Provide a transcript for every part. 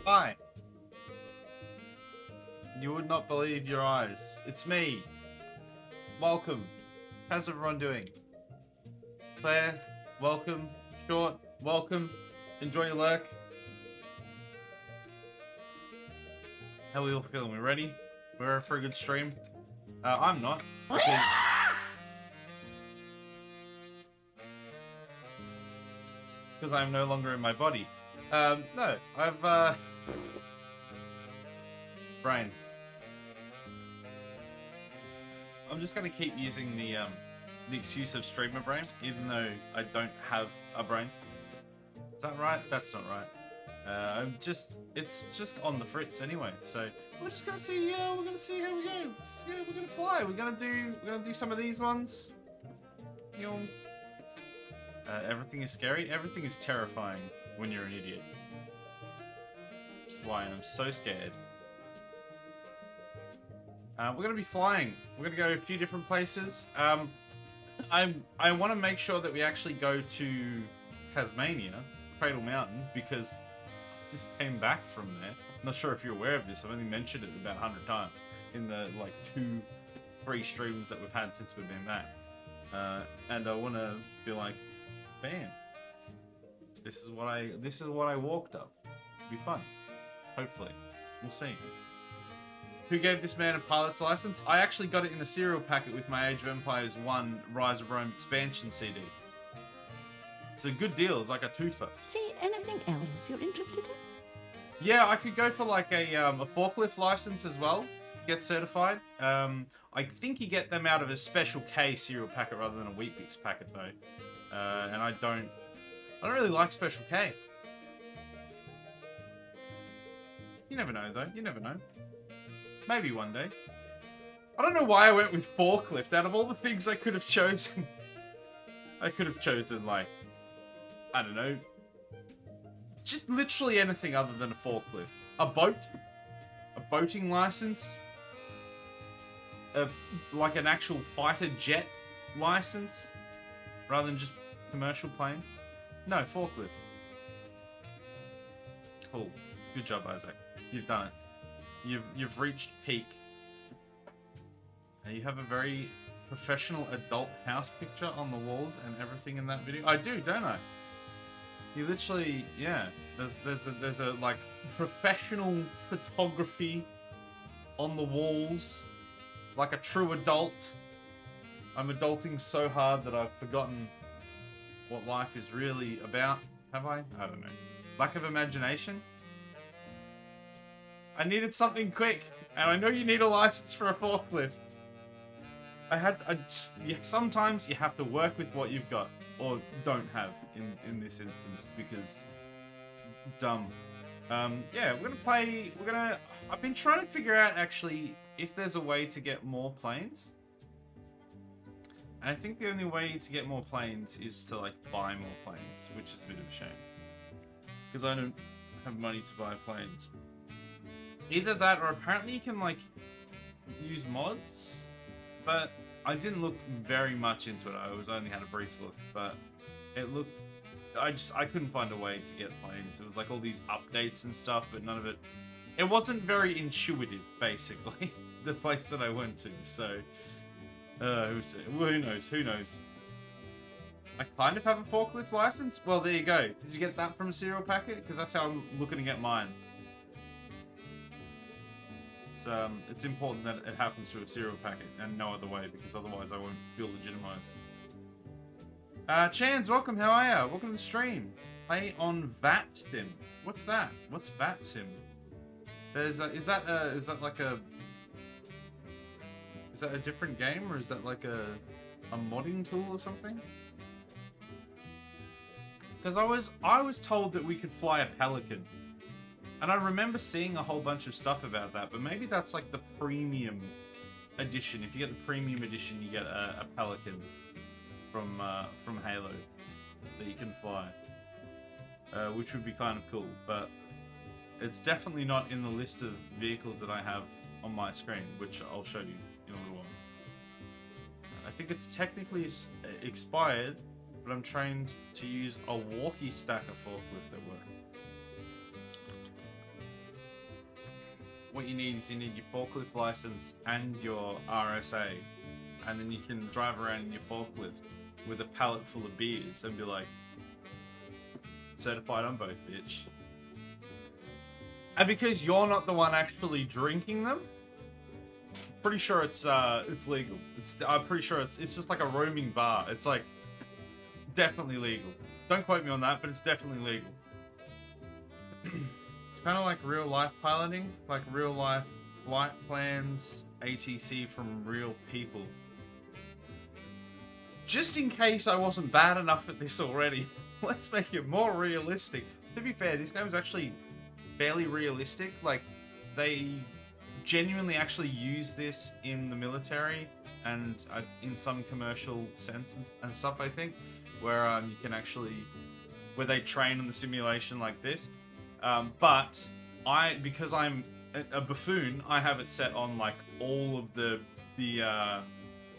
Hi. You would not believe your eyes. It's me. Welcome. How's everyone doing? Claire, welcome. Short, welcome. Enjoy your lurk. How are we all feeling? We ready? We're ready for a good stream? I'm not. Because I'm no longer in my body. No, I've, brain. I'm just gonna keep using the excuse of streamer brain, even though I don't have a brain. Is that right? That's not right. It's just on the fritz anyway. So we're just gonna see. We're gonna see how we go. Yeah, we're gonna fly. We're gonna do some of these ones. You know, everything is scary. Everything is terrifying when you're an idiot. Which is why I'm so scared. We're gonna be flying. We're gonna go a few different places. I want to make sure that we actually go to Tasmania, Cradle Mountain, because I just came back from there. I'm not sure if you're aware of this. I've only mentioned it about 100 times in the like 2-3 streams that we've had since we've been back. And I want to be like, bam, this is what I walked up. It'll be fun. Hopefully, we'll see. Who gave this man a pilot's license? I actually got it in a cereal packet with my Age of Empires 1 Rise of Rome expansion CD. It's a good deal. It's like a twofer. See anything else you're interested in? Yeah, I could go for like a forklift license as well. Get certified. I think you get them out of a Special K cereal packet rather than a Weet-Bix packet though. And I don't really like Special K. You never know though. You never know. Maybe one day. I don't know why I went with forklift. Out of all the things I could have chosen, I could have chosen, like, I don't know, just literally anything other than a forklift. A boat? A boating license? Like an actual fighter jet license? Rather than just commercial plane? No, forklift. Cool. Good job, Isaac. You've done it. You've reached peak. You have a very professional adult house picture on the walls and everything in that video. I do, don't I? You literally, yeah. There's a like professional photography on the walls, like a true adult. I'm adulting so hard that I've forgotten what life is really about. Have I? I don't know. Lack of imagination. I needed something quick, and I know you need a license for a forklift. Sometimes you have to work with what you've got, or don't have in this instance, because dumb. Yeah, I've been trying to figure out actually if there's a way to get more planes. And I think the only way to get more planes is to like buy more planes, which is a bit of a shame. Because I don't have money to buy planes. Either that, or apparently you can like use mods, but I didn't look very much into it. I only had a brief look, but it looked. I couldn't find a way to get planes. It was like all these updates and stuff, but none of it. It wasn't very intuitive, basically. The place that I went to, so who knows? Who knows? I kind of have a forklift license. Well, there you go. Did you get that from a cereal packet? Because that's how I'm looking to get mine. It's important that it happens through a cereal packet and no other way, because otherwise I won't feel legitimized. Chans, welcome. How are ya? Welcome to the stream. Play on VATSIM. What's that? What's VATSIM? Is that a different game, or is that like a modding tool or something? Because I was told that we could fly a Pelican. And I remember seeing a whole bunch of stuff about that, but maybe that's like the premium edition. If you get the premium edition, you get a Pelican from Halo that you can fly, which would be kind of cool. But it's definitely not in the list of vehicles that I have on my screen, which I'll show you in a little while. I think it's technically expired, but I'm trained to use a walkie stacker forklift at work. what you need is you need your forklift license and your RSA, and then you can drive around in your forklift with a pallet full of beers and be like, certified on both, bitch. And because you're not the one actually drinking them, pretty sure it's legal. I'm pretty sure it's just like a roaming bar. It's like definitely legal. Don't quote me on that, but it's definitely legal. It's kind of like real life piloting, like real life flight plans, ATC from real people. Just in case I wasn't bad enough at this already, let's make it more realistic. To be fair, this game is actually fairly realistic. Like, they genuinely actually use this in the military and in some commercial sense and stuff, I think, where you can actually, where they train in the simulation like this. But because I'm a buffoon, I have it set on like all of the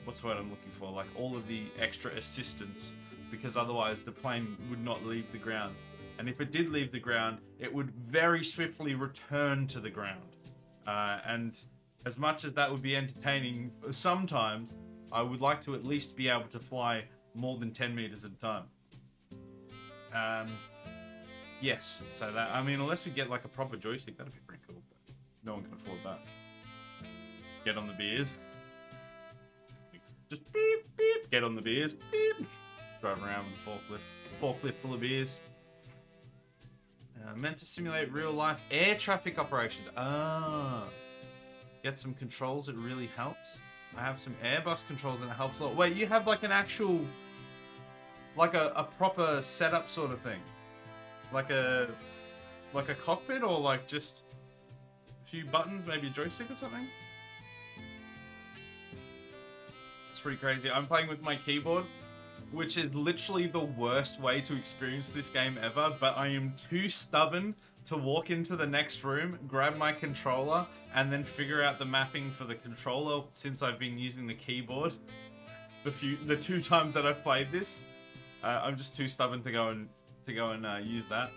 what's the word I'm looking for? Like all of the extra assistance, because otherwise the plane would not leave the ground. And if it did leave the ground, it would very swiftly return to the ground. And as much as that would be entertaining sometimes, I would like to at least be able to fly more than 10 meters at a time. Yes, so that, I mean, unless we get like a proper joystick, that'd be pretty cool, but no one can afford that. Get on the beers. Just beep, beep, get on the beers, beep. Drive around with a forklift full of beers. Meant to simulate real-life air traffic operations. Get some controls, it really helps. I have some Airbus controls and it helps a lot. Wait, you have like an actual, like a proper setup sort of thing? Like a cockpit, or like just a few buttons, maybe a joystick or something? It's pretty crazy. I'm playing with my keyboard, which is literally the worst way to experience this game ever, but I am too stubborn to walk into the next room, grab my controller, and then figure out the mapping for the controller since I've been using the keyboard the two times that I've played this. I'm just too stubborn to go and use that,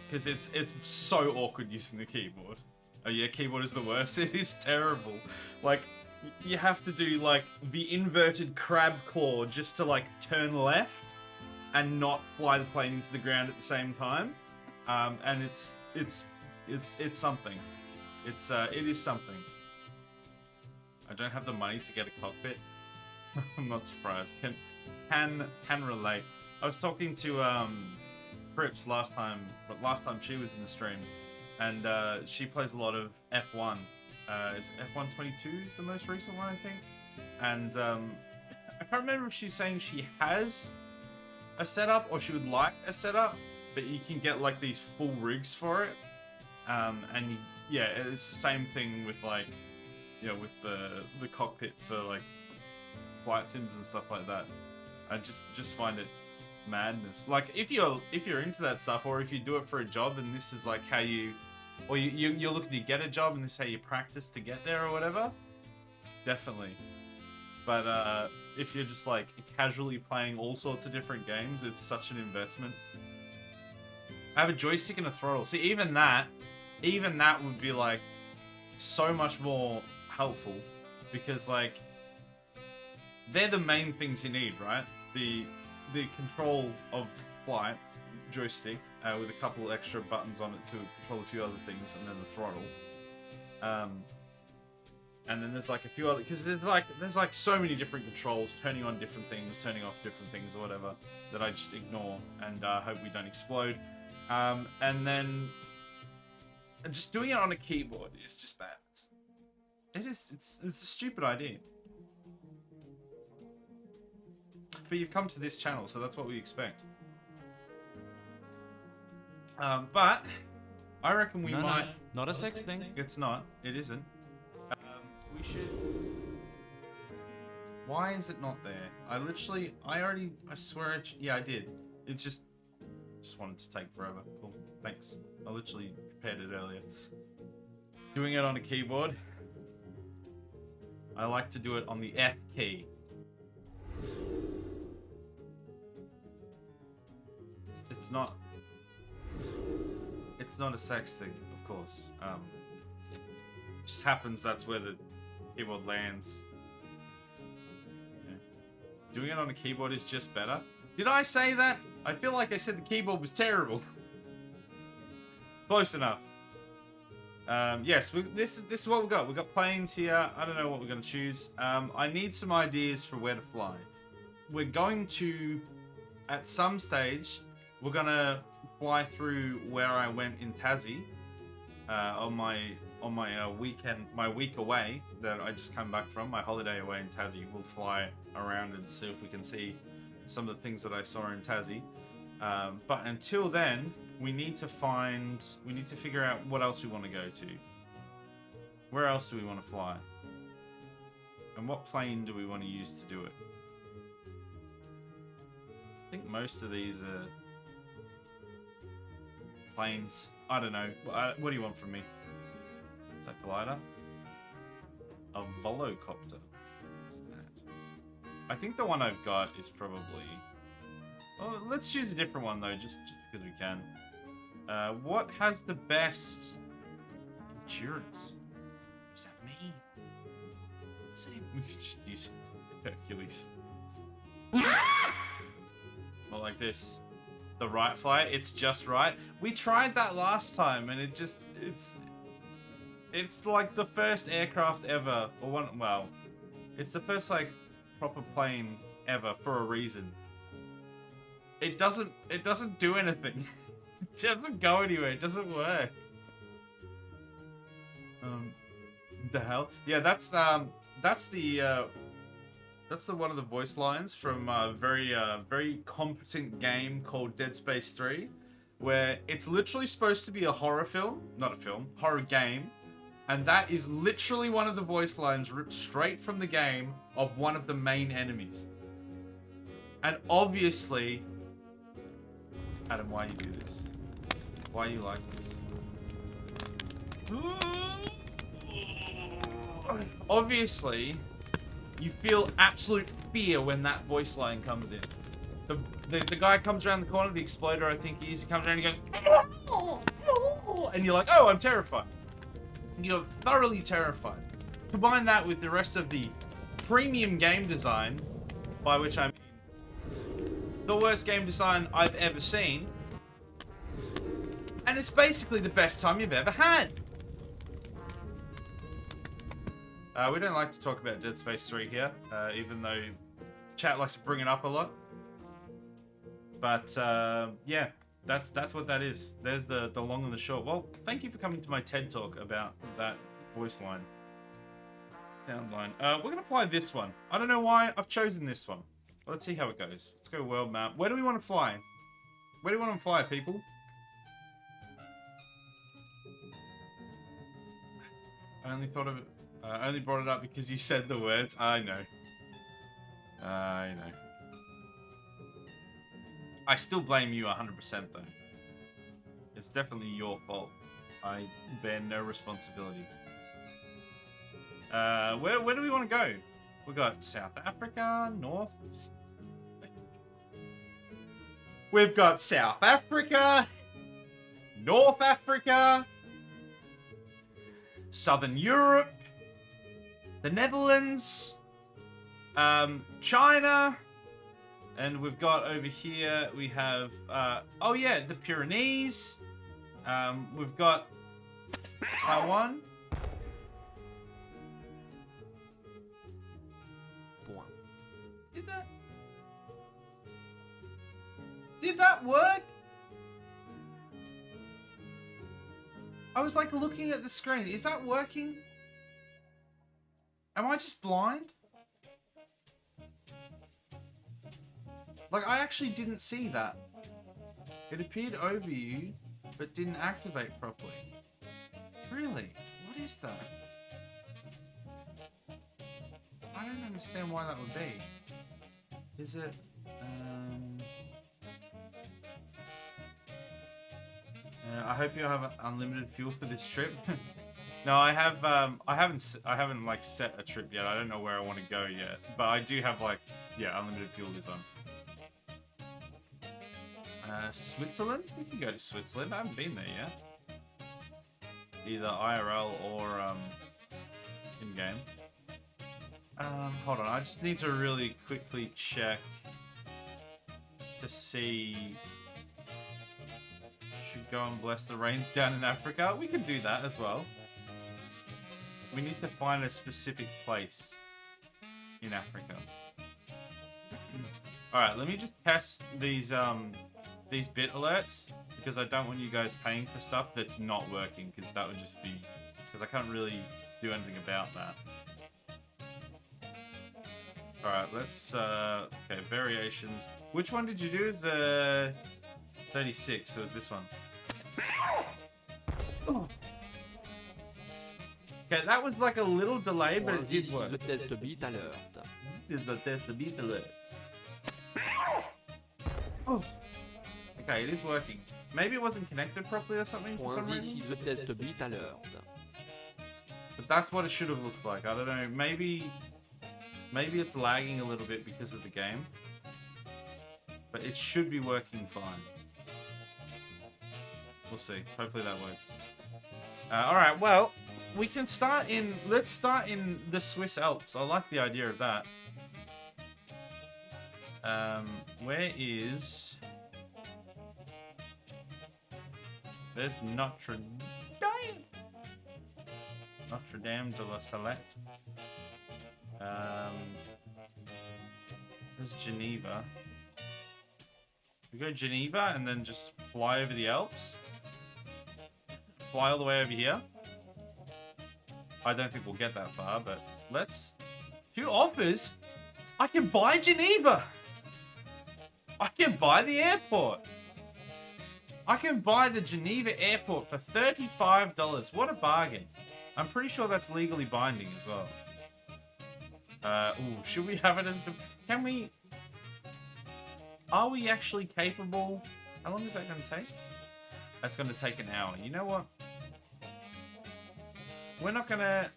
because it's so awkward using the keyboard. Oh yeah, keyboard is the worst. It is terrible. Like, you have to do like the inverted crab claw just to like turn left and not fly the plane into the ground at the same time. And it's something. It is something. I don't have the money to get a cockpit. I'm not surprised. Can relate. I was talking to Crips last time she was in the stream, and she plays a lot of F1. Is F1 22 is the most recent one, I think. And I can't remember if she's saying she has a setup or she would like a setup, but you can get like these full rigs for it. Yeah, it's the same thing with like, you know, with the cockpit for like flight sims and stuff like that. I just find it madness. Like, if you're into that stuff, or if you do it for a job and this is like how you, or you're looking to get a job and this is how you practice to get there or whatever, definitely. But if you're just like casually playing all sorts of different games, it's such an investment. I have a joystick and a throttle. See, even that would be like so much more helpful, because like they're the main things you need, right? The control of flight, joystick, with a couple extra buttons on it to control a few other things, and then the throttle. And then there's like a few other, because there's like so many different controls, turning on different things, turning off different things or whatever, that I just ignore and hope we don't explode. And then just doing it on a keyboard is just madness. It's a stupid idea. But you've come to this channel, so that's what we expect. But I reckon we might... No, not a sex thing. It's not. It isn't. We should... Why is it not there? I swear yeah, I did. It just wanted to take forever. Cool. Thanks. I literally prepared it earlier. Doing it on a keyboard. I like to do it on the F key. It's not a sex thing. Of course. Just happens that's where the keyboard lands. Yeah. Doing it on a keyboard is just better. Did I say that? I feel like I said the keyboard was terrible. Close enough. Yes, this is what we've got. We've got planes here. I don't know what we're going to choose. I need some ideas for where to fly. We're going to, at some stage, we're going to fly through where I went in Tassie on my weekend, my week away that I just come back from, my holiday away in Tassie. We'll fly around and see if we can see some of the things that I saw in Tassie. But until then, we need to figure out what else we want to go to. Where else do we want to fly? And what plane do we want to use to do it? I think most of these are planes. I don't know. What do you want from me? Is that glider? A volocopter. What's that? I think the one I've got is probably... Oh, let's choose a different one though, just because we can. What has the best endurance? Is that me? We could just use Hercules. Not like this. The right flight, it's just right. We tried that last time, and it's like the first aircraft ever, or one. Well, it's the first like proper plane ever for a reason. It doesn't do anything. It doesn't go anywhere. It doesn't work. The hell? Yeah, that's the one of the voice lines from a very competent game called Dead Space 3, where it's literally supposed to be a horror film, not a film, horror game, and that is literally one of the voice lines ripped straight from the game of one of the main enemies. And obviously, Adam, why you do this? Why you like this? Obviously, you feel absolute fear when that voice line comes in. The guy comes around the corner, the exploder I think he is, he comes around and he goes, and you're like, oh, I'm terrified. And you're thoroughly terrified. Combine that with the rest of the premium game design, by which I mean the worst game design I've ever seen, and it's basically the best time you've ever had. We don't like to talk about Dead Space 3 here, even though chat likes to bring it up a lot. But yeah, that's what that is. There's the long and the short. Well, thank you for coming to my TED Talk about that voice line. Sound line. We're gonna fly this one. I don't know why I've chosen this one. Let's see how it goes. Let's go world map. Where do we want to fly? Where do we want to fly, people? I only thought of it. I only brought it up because you said the words. I know. I know. I still blame you 100% though. It's definitely your fault. I bear no responsibility. Where do we want to go? We got South Africa, North. We've got South Africa, North Africa, Southern Europe, the Netherlands, China, and we've got over here, we have, oh yeah, the Pyrenees, we've got Taiwan. Did that work? I was like looking at the screen. Is that working? Am I just blind? Like, I actually didn't see that. It appeared over you, but didn't activate properly. Really? What is that? I don't understand why that would be. Is it, I hope you have unlimited fuel for this trip. No, I have. I haven't like set a trip yet. I don't know where I want to go yet, but I do have like, yeah, unlimited fuel is on. Switzerland? We can go to Switzerland. I haven't been there yet. either IRL or in game. Hold on, I just need to really quickly check to see. Should go and bless the rains down in Africa. We can do that as well. We need to find a specific place in Africa. All right, let me just test these bit alerts because I don't want you guys paying for stuff that's not working, because that would just be, because I can't really do anything about that. All right, let's okay, variations. Which one did you do? It's 36, so it's this one. Okay, that was like a little delay, but it did work. The test beat alert. This is the test beat alert. Oh. Okay, it is working. Maybe it wasn't connected properly or something for some This reason. is the test beat alert. But that's what it should have looked like. I don't know. Maybe it's lagging a little bit because of the game. But it should be working fine. We'll see. Hopefully that works. Alright, well, we can start in... Let's start in the Swiss Alps. I like the idea of that. Where is... There's Notre Dame. Notre Dame de la Salette. There's Geneva. We go Geneva and then just fly over the Alps. Fly all the way over here. I don't think we'll get that far, but let's... 2 offers? I can buy Geneva! I can buy the airport! I can buy the Geneva airport for $35. What a bargain. I'm pretty sure that's legally binding as well. Ooh, should we have it as the... Can we... Are we actually capable? How long is that going to take? That's going to take an hour. You know what? We're not gonna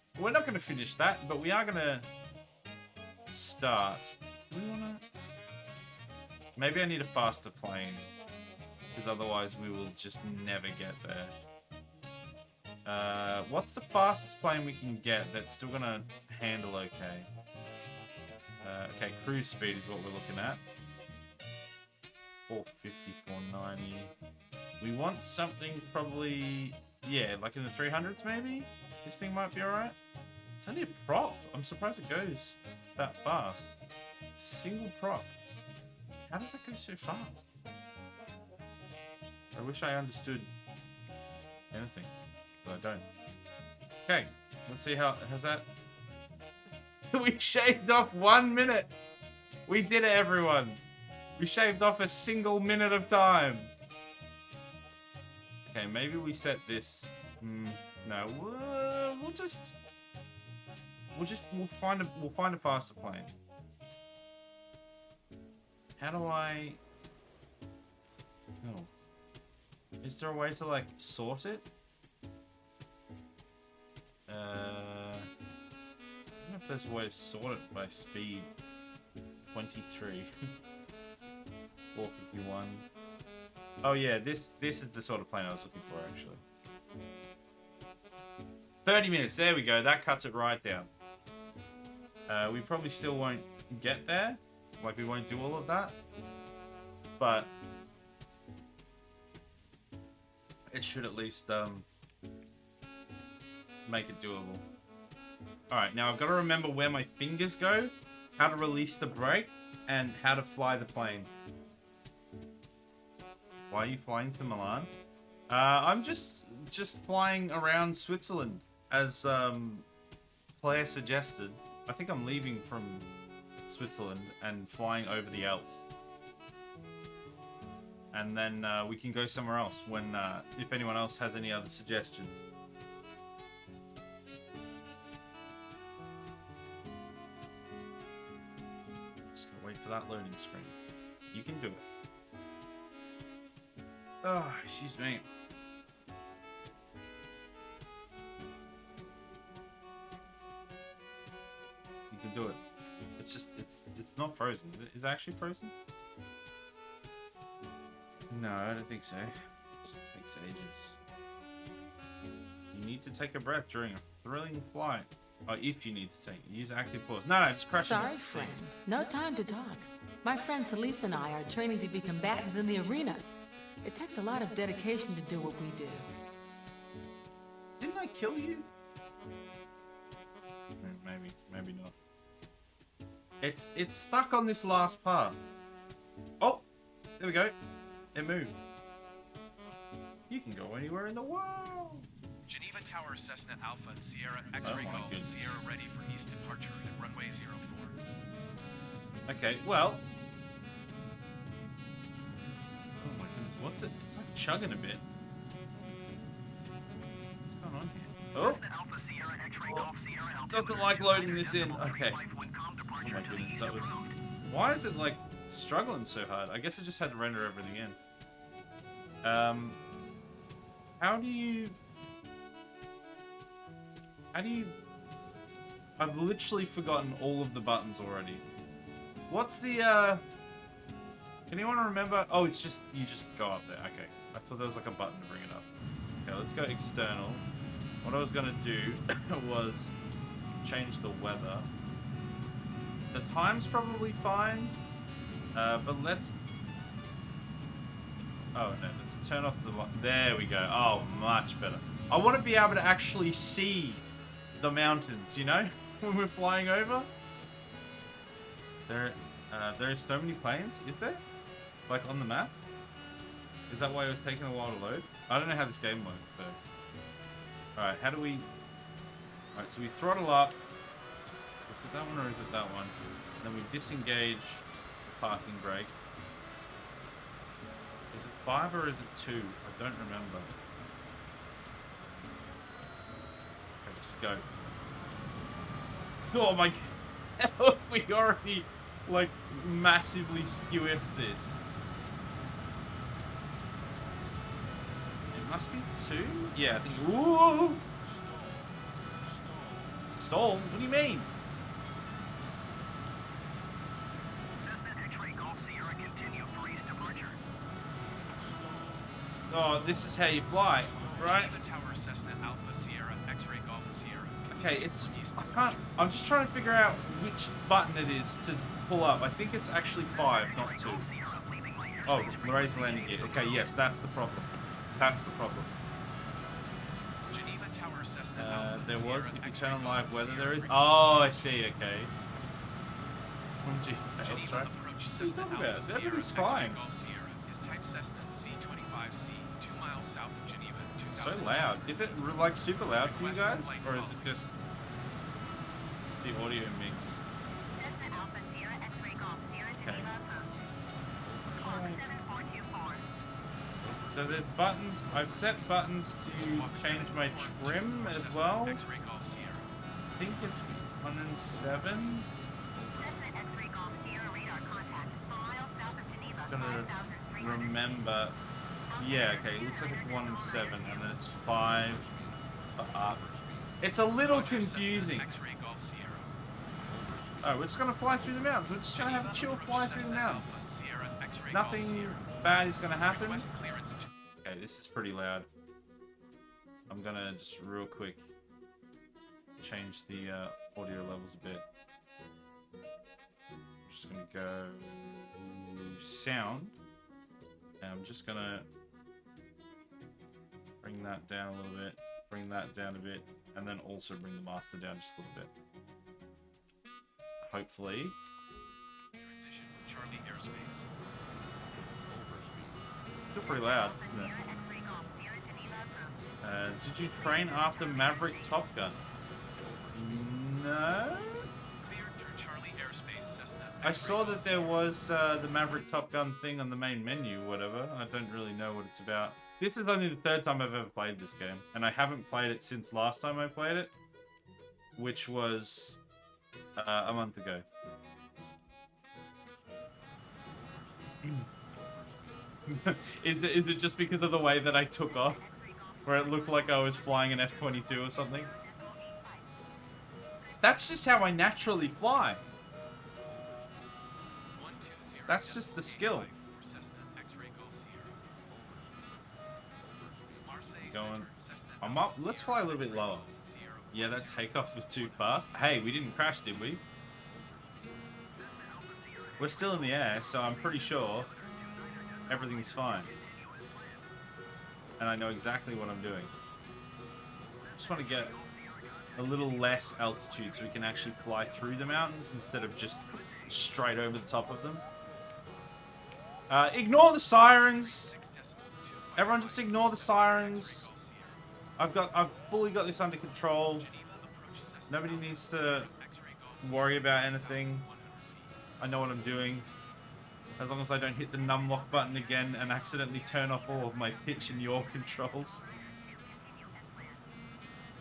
finish that, but we are gonna start. Do we wanna? Maybe I need a faster plane, because otherwise we will just never get there. What's the fastest plane we can get that's still gonna handle okay? Okay, cruise speed is what we're looking at. 450, 490. We want something probably, yeah, like in the 300s maybe? This thing might be alright. It's only a prop. I'm surprised it goes that fast. It's a single prop. How does that go so fast? I wish I understood anything, but I don't. Okay, let's see how's that. We shaved off 1 minute. We did it, everyone. We shaved off a single minute of time. Okay, maybe we set this. No, we'll find a faster plane. How do I? Oh, is there a way to like sort it? I don't know if there's a way to sort it by speed. 23, 451. Oh yeah, this is the sort of plane I was looking for actually. 30 minutes, there we go, that cuts it right down. We probably still won't get there, like we won't do all of that, but it should at least make it doable. Alright, now I've got to remember where my fingers go, how to release the brake, and how to fly the plane. Why are you flying to Milan? I'm just flying around Switzerland, as Claire suggested. I think I'm leaving from Switzerland and flying over the Alps. And then we can go somewhere else when, if anyone else has any other suggestions. Just gonna wait for that loading screen. You can do it. Oh, excuse me. You can do it. It's just, it's not frozen. Is it actually frozen? No, I don't think so. It just takes ages. You need to take a breath during a thrilling flight. Oh, if you need to take it. Use active pause. No, just crash. Sorry, friend. No time to talk. My friend Salith and I are training to be combatants in the arena. It takes a lot of dedication to do what we do. Didn't I kill you? Maybe not. It's stuck on this last part. Oh, there we go. It moved. You can go anywhere in the world. Geneva Tower, Cessna Alpha, Sierra X-ray my Golf, goodness. Sierra ready for east departure at runway 04. Okay, well. Oh my goodness, what's it? It's like chugging a bit. What's going on here? Oh! Doesn't like loading this in. Okay. Oh my goodness, that was... Why is it like struggling so hard? I guess I just had to render everything in. How do you... I've literally forgotten all of the buttons already. What's the, Can anyone remember? Oh, it's just, you just go up there. Okay. I thought there was like a button to bring it up. Okay, let's go external. What I was gonna do was change the weather. The time's probably fine, but let's... Oh no, let's turn off the... There we go. Oh, much better. I want to be able to actually see the mountains, you know, when we're flying over. There are so many planes, is there? Like on the map? Is that why it was taking a while to load? I don't know how this game works, so... Alright, how do we... Alright, so we throttle up. Is it that one or is it that one? And then we disengage the parking brake. Is it 5 or is it 2? I don't remember. Okay, just go. Oh my god. We already, like, massively skew-ed this. It must be 2? Yeah, I think... Whoa! Stall? What do you mean? Oh, this is how you fly, right? Geneva Tower, Cessna Alpha, Sierra X-ray Golf, Sierra. Okay, it's... I can't... I'm just trying to figure out which button it is to pull up. I think it's actually 5, not 2. Oh, raise the landing gear. Okay, yes, that's the problem. That's the problem. Geneva Tower, Cessna Alpha, There was, Sierra if you X-ray turn on Golf, live weather, Sierra there is... frequency Oh, I 25. see, okay. Oh, gee, Geneva right? approach, What are you Cessna talking about? Alpha, Sierra Everything's X-ray fine. Golf, Sierra is type Cessna C25C, 2 miles south of Geneva, So 2000. loud. Is it like super loud for you guys? Or is it just the audio mix? Okay. So there's buttons. I've set buttons to change my trim as well. X-ray Golf, Sierra. I think it's 1 and 7. Gonna remember. Yeah, okay. It looks like it's 1 and 7, and then it's 5 for up. It's a little confusing. X-ray Golf, Sierra. Oh, we're just gonna fly through the mountains. We're just gonna have a chill fly through the mountains. Sierra X-ray Golf, Nothing Sierra. bad is gonna happen. Request clearance to Okay, this is pretty loud. I'm gonna just real quick change the audio levels a bit. I'm just gonna go sound, and I'm just gonna bring that down a little bit, bring that down a bit, and then also bring the master down just a little bit. Hopefully. transition with Charlie Airspace. Still pretty loud, isn't it? Did you train after Maverick Top Gun? No? Cleared through Charlie Airspace, Cessna. I saw that there was the Maverick Top Gun thing on the main menu, whatever. I don't really know what it's about. This is only the 3rd time I've ever played this game, and I haven't played it since last time I played it, which was a month ago. Is it just because of the way that I took off? Where it looked like I was flying an F-22 or something? That's just how I naturally fly. 120 That's just the skill. for Cessna X-ray Golf, Sierra. Marseille Going. Center, Cessna I'm up. Let's fly a little bit lower. Yeah, that takeoff was too fast. Hey, we didn't crash, did we? We're still in the air, so I'm pretty sure everything's fine. And I know exactly what I'm doing. Just want to get a little less altitude so we can actually fly through the mountains instead of just straight over the top of them. Ignore the sirens. Everyone just ignore the sirens. I've fully got this under control. Nobody needs to worry about anything. I know what I'm doing. As long as I don't hit the numlock button again and accidentally turn off all of my pitch and yaw controls.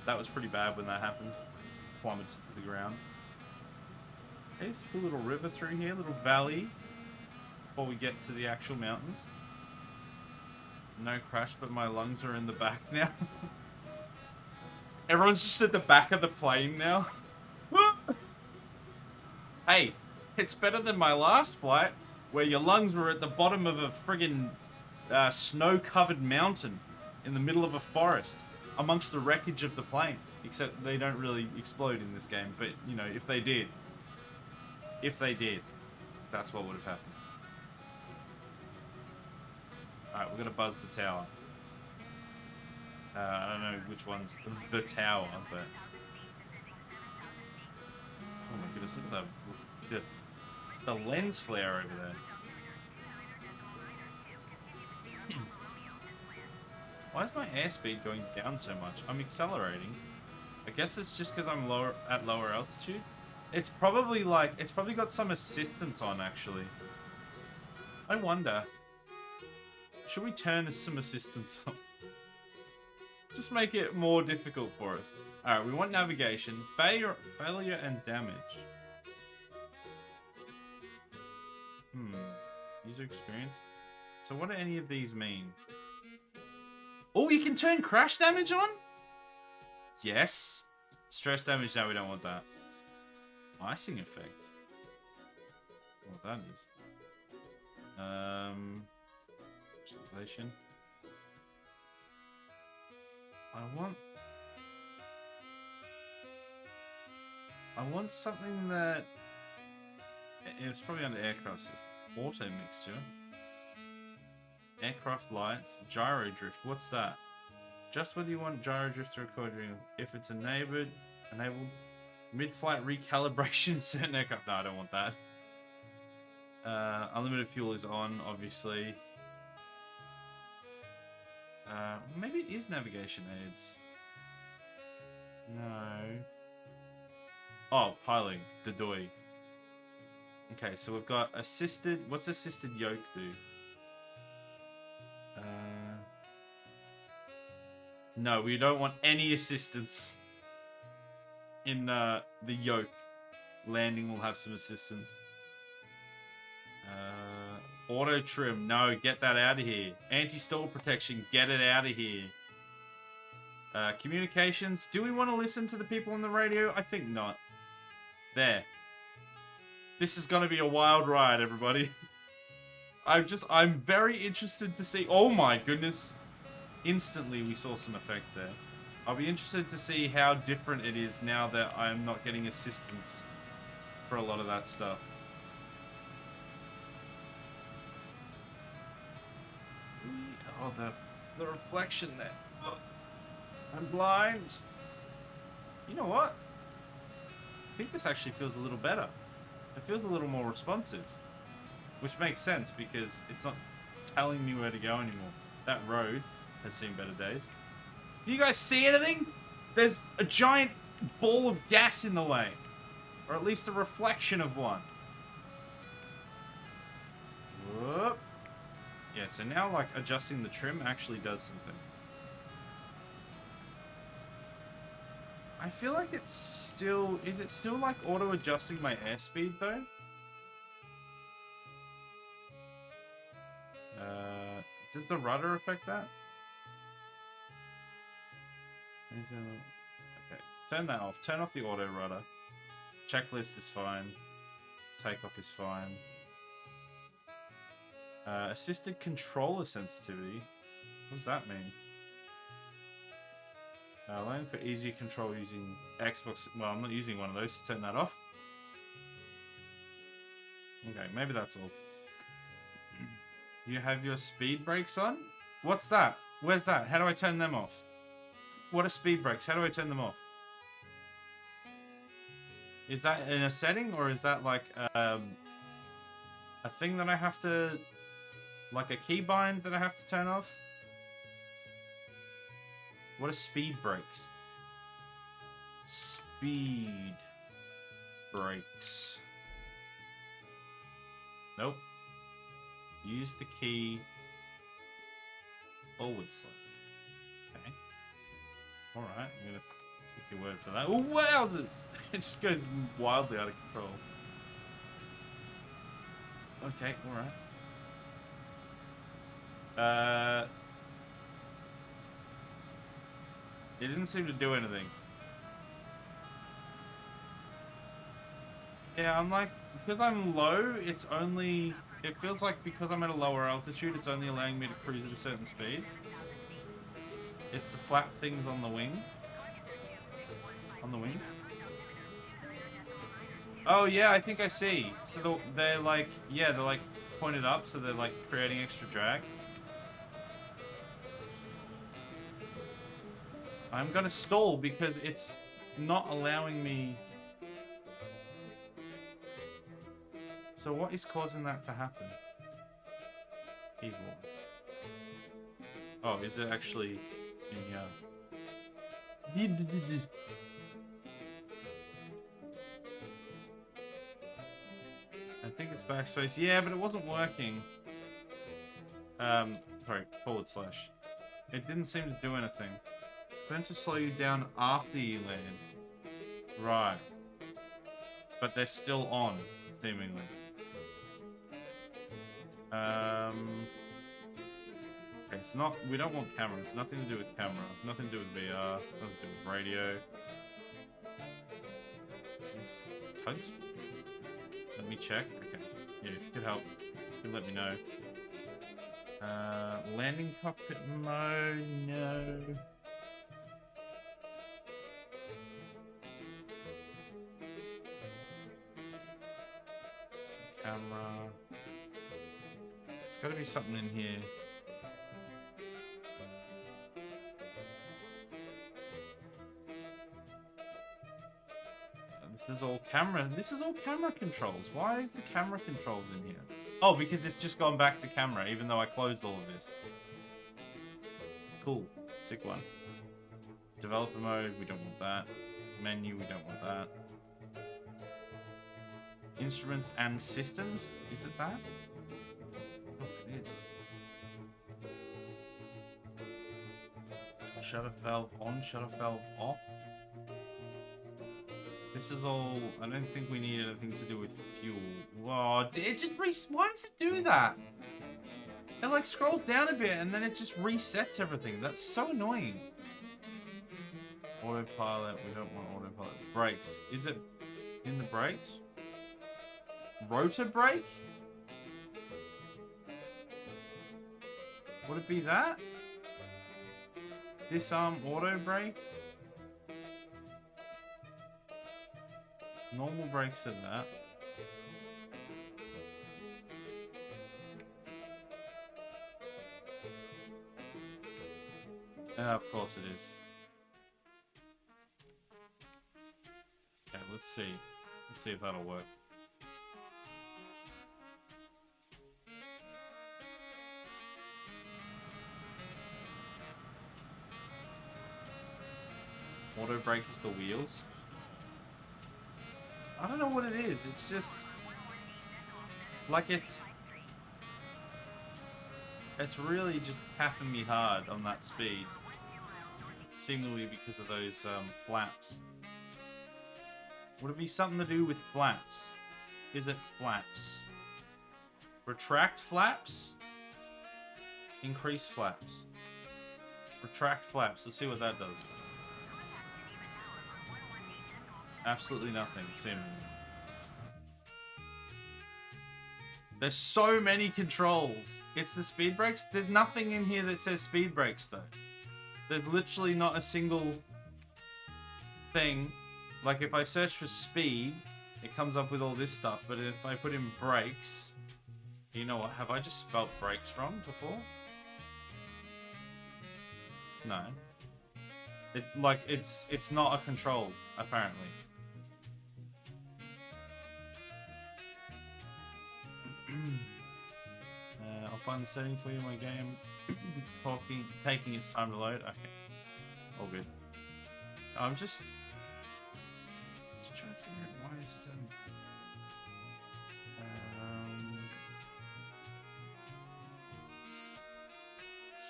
That was pretty bad when that happened. Plummeted to the ground. There's a little river through here, little valley, before we get to the actual mountains. No crash, but my lungs are in the back now. Everyone's just at the back of the plane now. Hey, it's better than my last flight, where your lungs were at the bottom of a friggin' snow-covered mountain in the middle of a forest, amongst the wreckage of the plane. Except they don't really explode in this game, but, you know, if they did, that's what would have happened. Alright, we're gonna buzz the tower. I don't know which one's the tower, but... Oh my goodness, look at the lens flare over there. Why is my airspeed going down so much? I'm accelerating. I guess it's just because I'm at lower altitude. It's probably got some assistance on, actually. I wonder. Should we turn some assistance on? Just make it more difficult for us. Alright, we want navigation, failure and damage. User experience. So what do any of these mean? Oh, you can turn crash damage on? Yes. Stress damage, no, we don't want that. Icing effect. What that is. Visualization. I want something that... It's probably under aircraft system. Auto mixture. Aircraft lights. Gyro drift. What's that? Just whether you want gyro drift to record during... If it's enabled mid-flight recalibration in certain aircraft. No, I don't want that. Unlimited fuel is on, obviously. Maybe it is navigation aids. No. Oh, piling. The DOI. Okay, so we've got assisted... What's assisted yoke do? No, we don't want any assistance in the yoke. Landing will have some assistance. Auto trim. No, get that out of here. Anti-stall protection. Get it out of here. Communications. Do we want to listen to the people on the radio? I think not. There. This is going to be a wild ride, everybody. I'm very interested to see... Oh my goodness. Instantly we saw some effect there. I'll be interested to see how different it is now that I'm not getting assistance for a lot of that stuff. Oh, the reflection there. Oh, I'm blind. You know what? I think this actually feels a little better. It feels a little more responsive. Which makes sense because it's not telling me where to go anymore. That road has seen better days. Do you guys see anything? There's a giant ball of gas in the way. Or at least a reflection of one. Whoop. Yeah, so now like adjusting the trim actually does something. I feel like it's still... Is it still like auto adjusting my airspeed though? Does the rudder affect that? Okay, turn that off. Turn off the auto rudder. Checklist is fine. Takeoff is fine. Assisted controller sensitivity. What does that mean? Allowing for easier control using Xbox. Well, I'm not using one of those to turn that off. Okay, maybe that's all. You have your speed brakes on? What's that? Where's that? How do I turn them off? What are speed brakes? How do I turn them off? Is that in a setting, or is that like a thing that I have to, like a keybind that I have to turn off? What are speed brakes? Speed brakes. Nope. Use the key / Okay. Alright, I'm gonna take your word for that. Oh, wowzers! It just goes wildly out of control. Okay, alright. It didn't seem to do anything. Yeah, I'm like, because I'm low, it's only, it feels like because I'm at a lower altitude, it's only allowing me to cruise at a certain speed. It's the flap things on the wing. On the wings. Oh yeah, I think I see. So they're like, yeah, they're like pointed up, so they're like creating extra drag. I'm gonna stall because it's not allowing me. So what is causing that to happen? Evil. Oh, is it actually in here? I think it's backspace. Yeah, but it wasn't working. Sorry, /. It didn't seem to do anything. Meant to slow you down after you land. Right. But they're still on, seemingly. Okay, it's not, we don't want cameras. Nothing to do with camera. Nothing to do with VR. Nothing to do with radio. It's tugs. Let me check. Okay. Yeah, if you could help, you could let me know. Landing cockpit mode, no. Camera. It's got to be something in here. This is all camera. This is all camera controls. Why is the camera controls in here? Oh, because it's just gone back to camera, even though I closed all of this. Cool. Sick one. Developer mode, we don't want that. Menu, we don't want that. Instruments and systems? Is it that? Oh, it is. Shutter valve on, shutter valve off. This is all. I don't think we need anything to do with fuel. Whoa, it just why does it do that? It like scrolls down a bit and then it just resets everything. That's so annoying. Autopilot, we don't want autopilot. Brakes. Is it in the brakes? Rotor brake? Would it be that? Disarm auto brake? Normal brakes are that. Of course it is. Okay, let's see. Let's see if that'll work. Auto brake is the wheels. I don't know what it is. It's just like it's really just capping me hard on that speed. Seemingly because of those flaps. Would it be something to do with flaps? Is it flaps? Retract flaps? Increase flaps. Retract flaps. Let's see what that does. Absolutely nothing, seemingly. There's so many controls. It's the speed brakes. There's nothing in here that says speed brakes, though. There's literally not a single thing, like if I search for speed, it comes up with all this stuff. But if I put in brakes, you know what? Have I just spelled brakes wrong before? No. It's not a control apparently. I'll find the setting for you in my game. Taking its time to load. Okay, all good. I'm just trying to figure out why this isn't.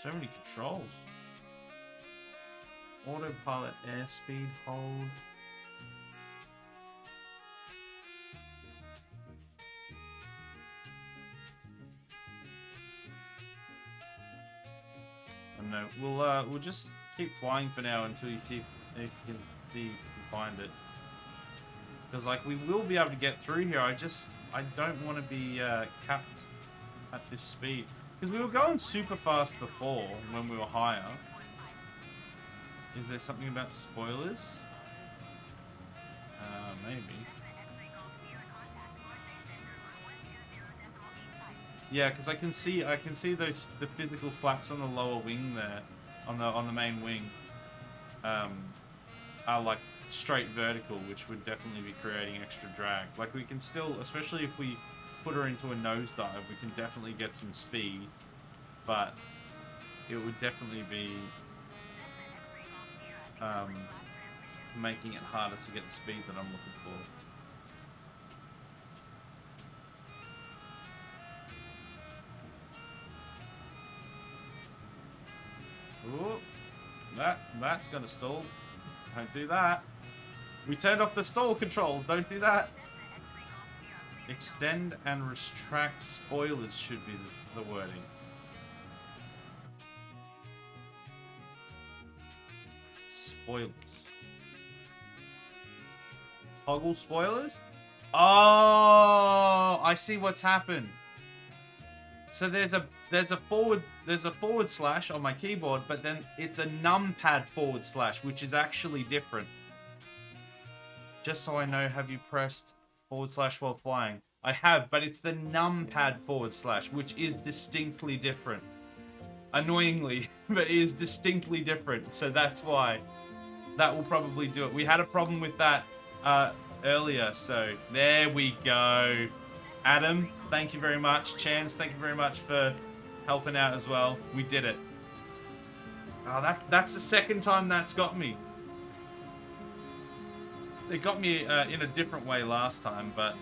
So many controls. Autopilot, airspeed, hold. I don't know. We'll just keep flying for now until you see if you can find it. Because like we will be able to get through here. I don't want to be capped at this speed. Because we were going super fast before when we were higher. Is there something about spoilers? Maybe. Yeah, because I can see the physical flaps on the lower wing there, on the main wing, are like straight vertical, which would definitely be creating extra drag. Like we can still, especially if we put her into a nosedive, we can definitely get some speed, but it would definitely be making it harder to get the speed that I'm looking for. Ooh, that's gonna stall. Don't do that. We turned off the stall controls. Don't do that. Extend and retract spoilers should be the wording. Spoilers. Toggle spoilers? Oh, I see what's happened. So there's a forward slash on my keyboard, but then it's a numpad forward slash, which is actually different. Just so I know, have you pressed forward slash while flying? I have, but it's the numpad forward slash, which is distinctly different. Annoyingly, but it is distinctly different. So that's why that will probably do it. We had a problem with that earlier, so there we go. Adam, thank you very much. Chance, thank you very much for helping out as well. We did it. Oh, that's the second time that's got me. It got me in a different way last time, but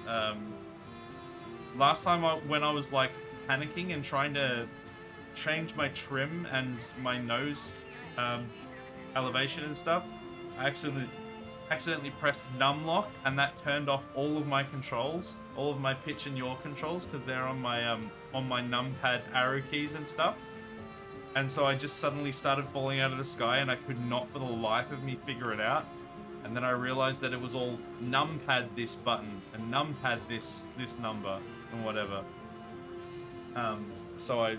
last time when I was like panicking and trying to change my trim and my nose elevation and stuff, I accidentally pressed numlock, and that turned off all of my controls, all of my pitch and yaw controls, because they're on my numpad arrow keys and stuff. And so I just suddenly started falling out of the sky, and I could not for the life of me figure it out. And then I realized that it was all numpad this button and numpad this number and whatever. So I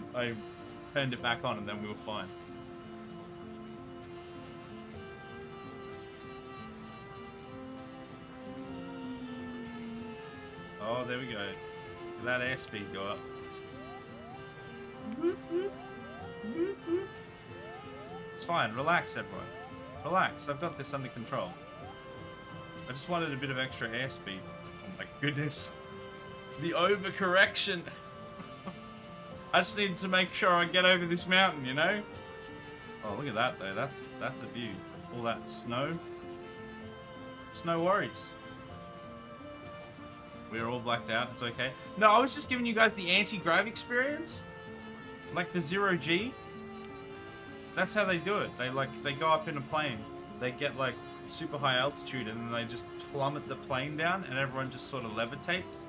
turned it back on, and then we were fine. Oh, there we go. Did that airspeed go up? It's fine. Relax, everyone. Relax. I've got this under control. I just wanted a bit of extra airspeed. Oh my goodness. The overcorrection. I just needed to make sure I get over this mountain, you know? Oh, look at that, though. That's a view. All that snow. It's no worries. We're all blacked out. It's okay. No, I was just giving you guys the anti-grav experience. Like the 0G. That's how they do it. They go up in a plane. They get like super high altitude, and then they just plummet the plane down, and everyone just sort of levitates.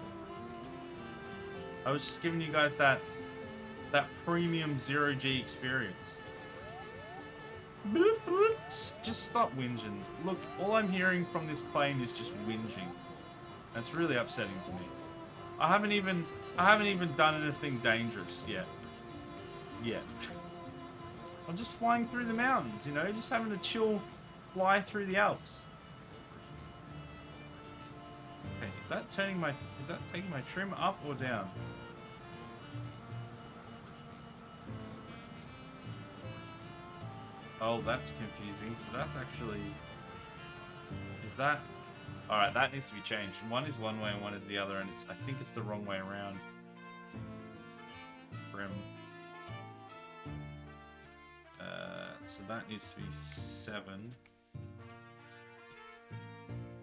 I was just giving you guys that premium 0G experience. Just stop whinging. Look, all I'm hearing from this plane is just whinging. That's really upsetting to me. I haven't even done anything dangerous yet. I'm just flying through the mountains, you know, just having a chill fly through the Alps. Okay, is that taking my trim up or down? Oh, that's confusing. So that's actually... Is that... Alright, that needs to be changed. One is one way and one is the other, and I think it's the wrong way around. Trim. So that needs to be 7.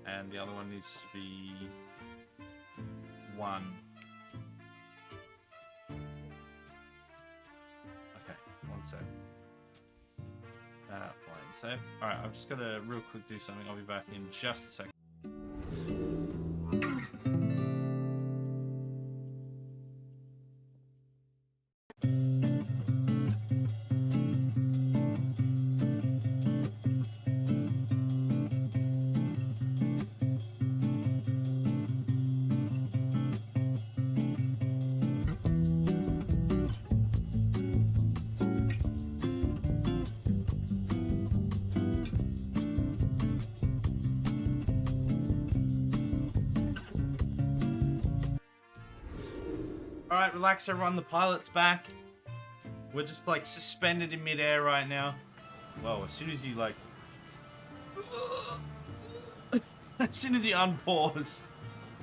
And the other one needs to be 1. Okay, 1 sec. Fine, save. Alright, I've just got to real quick do something. I'll be back in just a second. Alright, relax everyone, the pilot's back. We're just like suspended in midair right now. Whoa, as soon as you like... as soon as you unpause,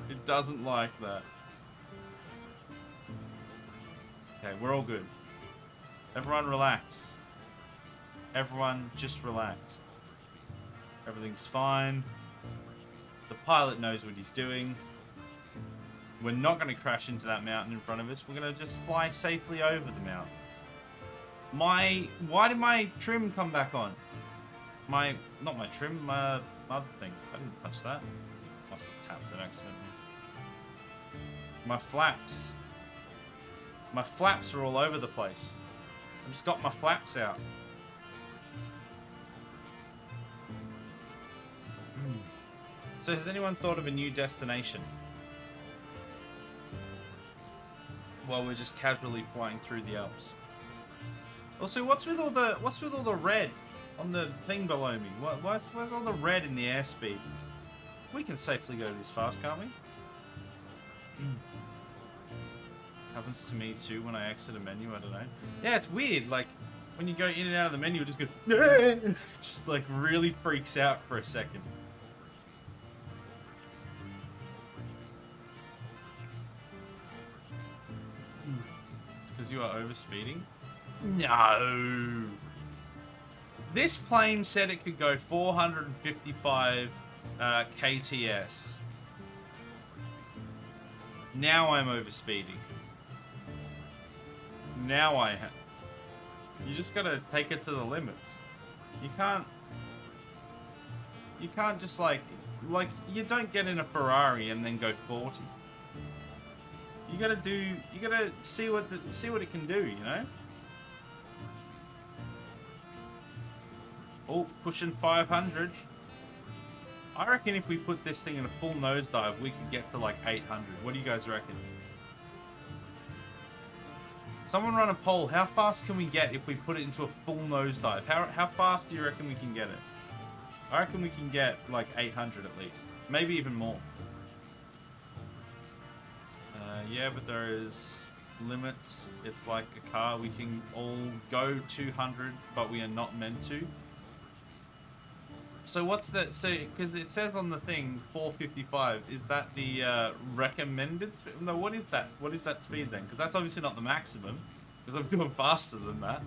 it doesn't like that. Okay, we're all good. Everyone relax. Everyone just relax. Everything's fine. The pilot knows what he's doing. We're not going to crash into that mountain in front of us. We're going to just fly safely over the mountains. Why did my trim come back on? Not my trim, my other thing. I didn't touch that. Must have tapped it accidentally. My flaps. My flaps are all over the place. I just got my flaps out. So has anyone thought of a new destination? While we're just casually flying through the Alps. Also, what's with all the red on the thing below me? Where's all the red in the airspeed? We can safely go this fast, can't we? Happens to me too when I exit a menu. I don't know. Yeah, it's weird. Like when you go in and out of the menu, it just goes just like really freaks out for a second. Because you are overspeeding? No. This plane said it could go 455 kts. Now I'm overspeeding. Now I have. You just gotta take it to the limits. You can't just like you don't get in a Ferrari and then go 40. You gotta see what it can do, you know? Oh, pushing 500. I reckon if we put this thing in a full nosedive, we could get to like 800. What do you guys reckon? Someone run a poll. How fast can we get if we put it into a full nosedive? How fast do you reckon we can get it? I reckon we can get like 800 at least. Maybe even more. Yeah, but there is limits. It's like a car. We can all go 200, but we are not meant to. So what's that? So, because it says on the thing 455, is that the recommended speed? No, what is that? What is that speed then? Because that's obviously not the maximum, because I'm doing faster than that.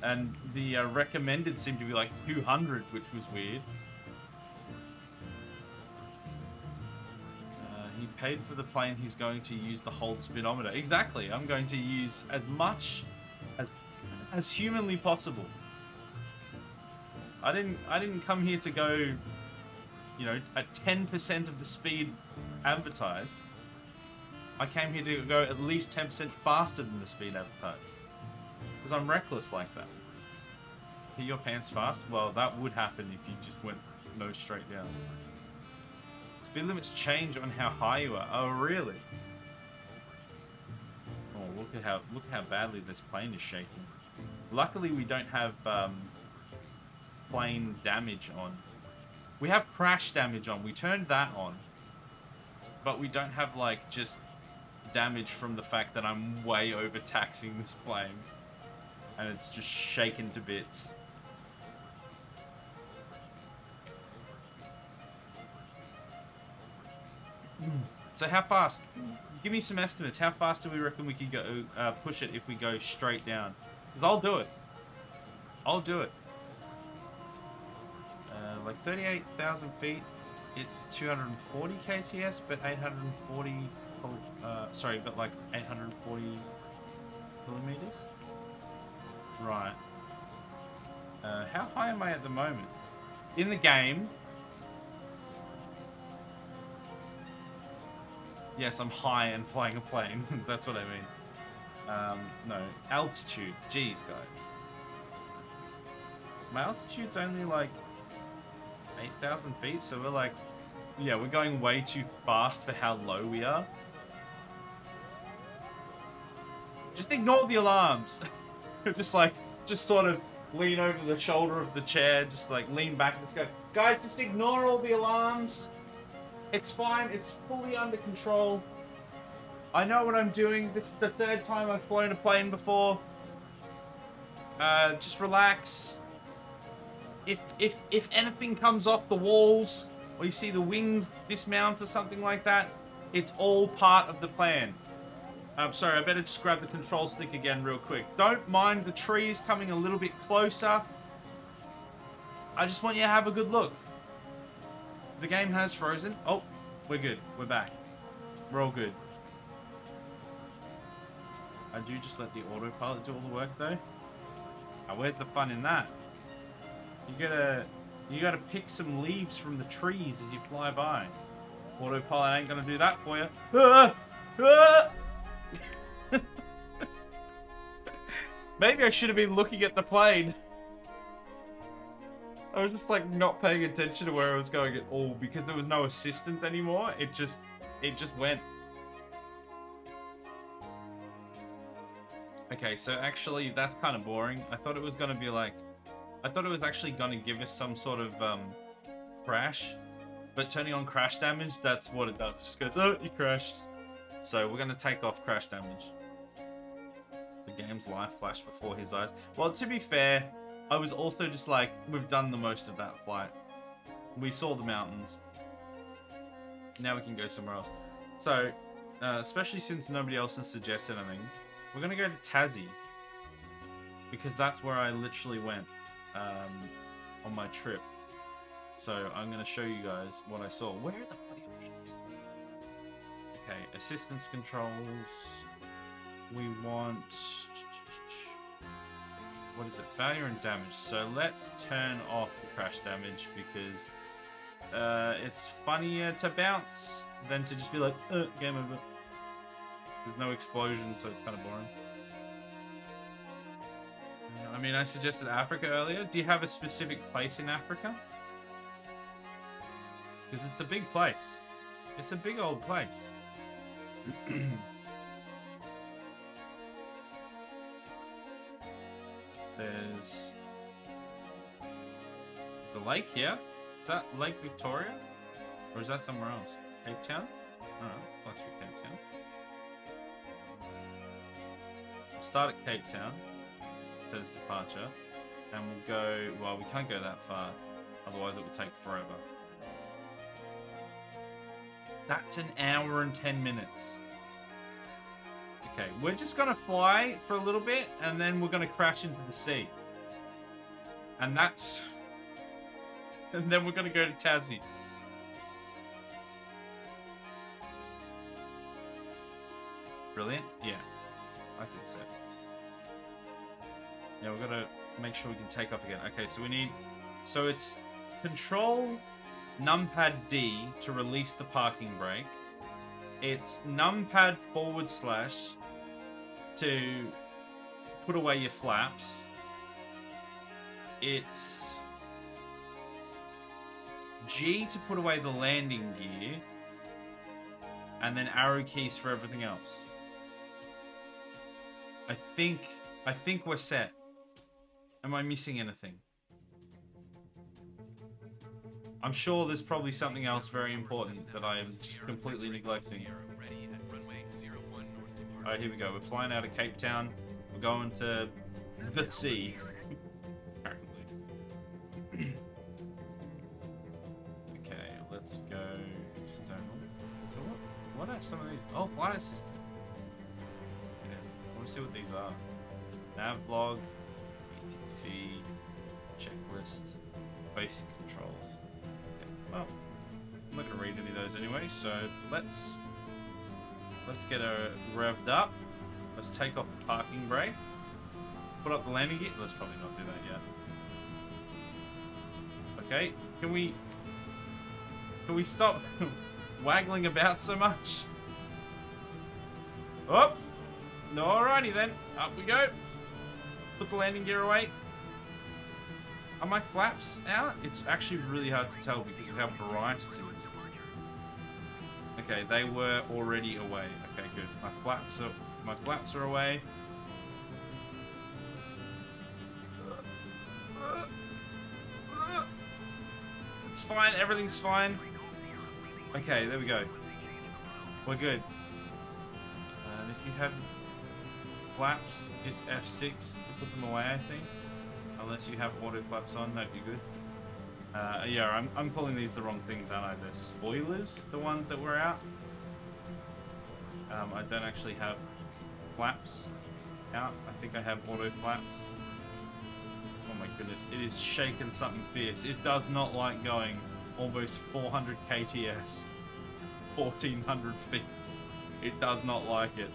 And the recommended seemed to be like 200, which was weird. He paid for the plane. He's going to use the hold speedometer. Exactly. I'm going to use as much as humanly possible. I didn't come here to go, you know, at 10% of the speed advertised. I came here to go at least 10% faster than the speed advertised. Because I'm reckless like that. Pee your pants fast? Well, that would happen if you just went nose straight down. Speed limits change on how high you are. Oh, really? Oh, look at how badly this plane is shaking. Luckily, we don't have plane damage on. We have crash damage on. We turned that on. But we don't have, like, just damage from the fact that I'm way overtaxing this plane. And it's just shaken to bits. So how fast? Give me some estimates. How fast do we reckon we could go push it if we go straight down? Because I'll do it. I'll do it. Like 38,000 feet, it's 240 kts, but 840. Sorry, but like 840 kilometers. Right. How high am I at the moment? In the game. Yes, I'm high and flying a plane. That's what I mean. No, altitude. Jeez, guys. My altitude's only like 8,000 feet, so we're like, yeah, we're going way too fast for how low we are. Just ignore the alarms. just sort of lean over the shoulder of the chair, just like lean back and just go, guys, just ignore all the alarms. It's fine. It's fully under control. I know what I'm doing. This is the 3rd time I've flown a plane before. Just relax. If anything comes off the walls, or you see the wings dismount or something like that, it's all part of the plan. I'm sorry, I better just grab the control stick again real quick. Don't mind the trees coming a little bit closer. I just want you to have a good look. The game has frozen. Oh, we're good. We're back. We're all good. I do just let the autopilot do all the work, though. Now, where's the fun in that? You gotta pick some leaves from the trees as you fly by. Autopilot ain't gonna do that for you. Ah! Ah! Maybe I should have been looking at the plane. I was just like not paying attention to where I was going at all because there was no assistance anymore. It just went. Okay, so actually that's kind of boring. I thought it was gonna be like, I thought it was actually gonna give us some sort of crash, but turning on crash damage, that's what it does. It just goes, oh, you crashed. So we're gonna take off crash damage. The game's life flashed before his eyes. Well, to be fair, I was also just like, we've done the most of that flight. We saw the mountains. Now we can go somewhere else. So, especially since nobody else has suggested anything, we're going to go to Tassie. Because that's where I literally went on my trip. So, I'm going to show you guys what I saw. Where are the bloody options? Okay, assistance controls. We want... What is it? Failure and damage. So let's turn off the crash damage because it's funnier to bounce than to just be like, game over. There's no explosion, so it's kind of boring. I mean, I suggested Africa earlier. Do you have a specific place in Africa? Because it's a big place. It's a big old place. There's a lake here. Is that Lake Victoria? Or is that somewhere else? Cape Town? I don't know. Fly through Cape Town. We'll start at Cape Town. It says departure. And we'll go... Well, we can't go that far. Otherwise it would take forever. That's an hour and 10 minutes. Okay, we're just gonna fly for a little bit, and then we're gonna crash into the sea. And that's... And then we're gonna go to Tassie. Brilliant? Yeah, I think so. Yeah, we're gonna make sure we can take off again. Okay, so we need... So it's Control Numpad D to release the parking brake. It's Numpad / to put away your flaps. It's G to put away the landing gear. And then arrow keys for everything else. I think we're set. Am I missing anything? I'm sure there's probably something else very important that I am just completely neglecting. Ready at runway 01 north of Alright, here we go. We're flying out of Cape Town. We're going to the sea. Apparently. Okay, let's go external. So what are some of these? Oh, flight assistant. Yeah, I want to see what these are. Nav log, ETC, checklist, basic controls. Okay, well, I'm not gonna read any of those anyway, so let's get her revved up. Let's take off the parking brake. Put up the landing gear. Let's probably not do that yet. Okay, can we stop waggling about so much? Oh, no, alrighty then. Up we go. Put the landing gear away. Are my flaps out? It's actually really hard to tell because of how bright it is. Okay, they were already away. Okay, good. My flaps are away. It's fine. Everything's fine. Okay, there we go. We're good. And if you have flaps, it's F6 to put them away, I think. Unless you have auto flaps on, that'd be good. Yeah, I'm calling these the wrong things, aren't I? They're spoilers, the ones that were out. I don't actually have flaps out. I think I have auto flaps. Oh my goodness, it is shaking something fierce. It does not like going almost 400 kts, 1400 feet. It does not like it.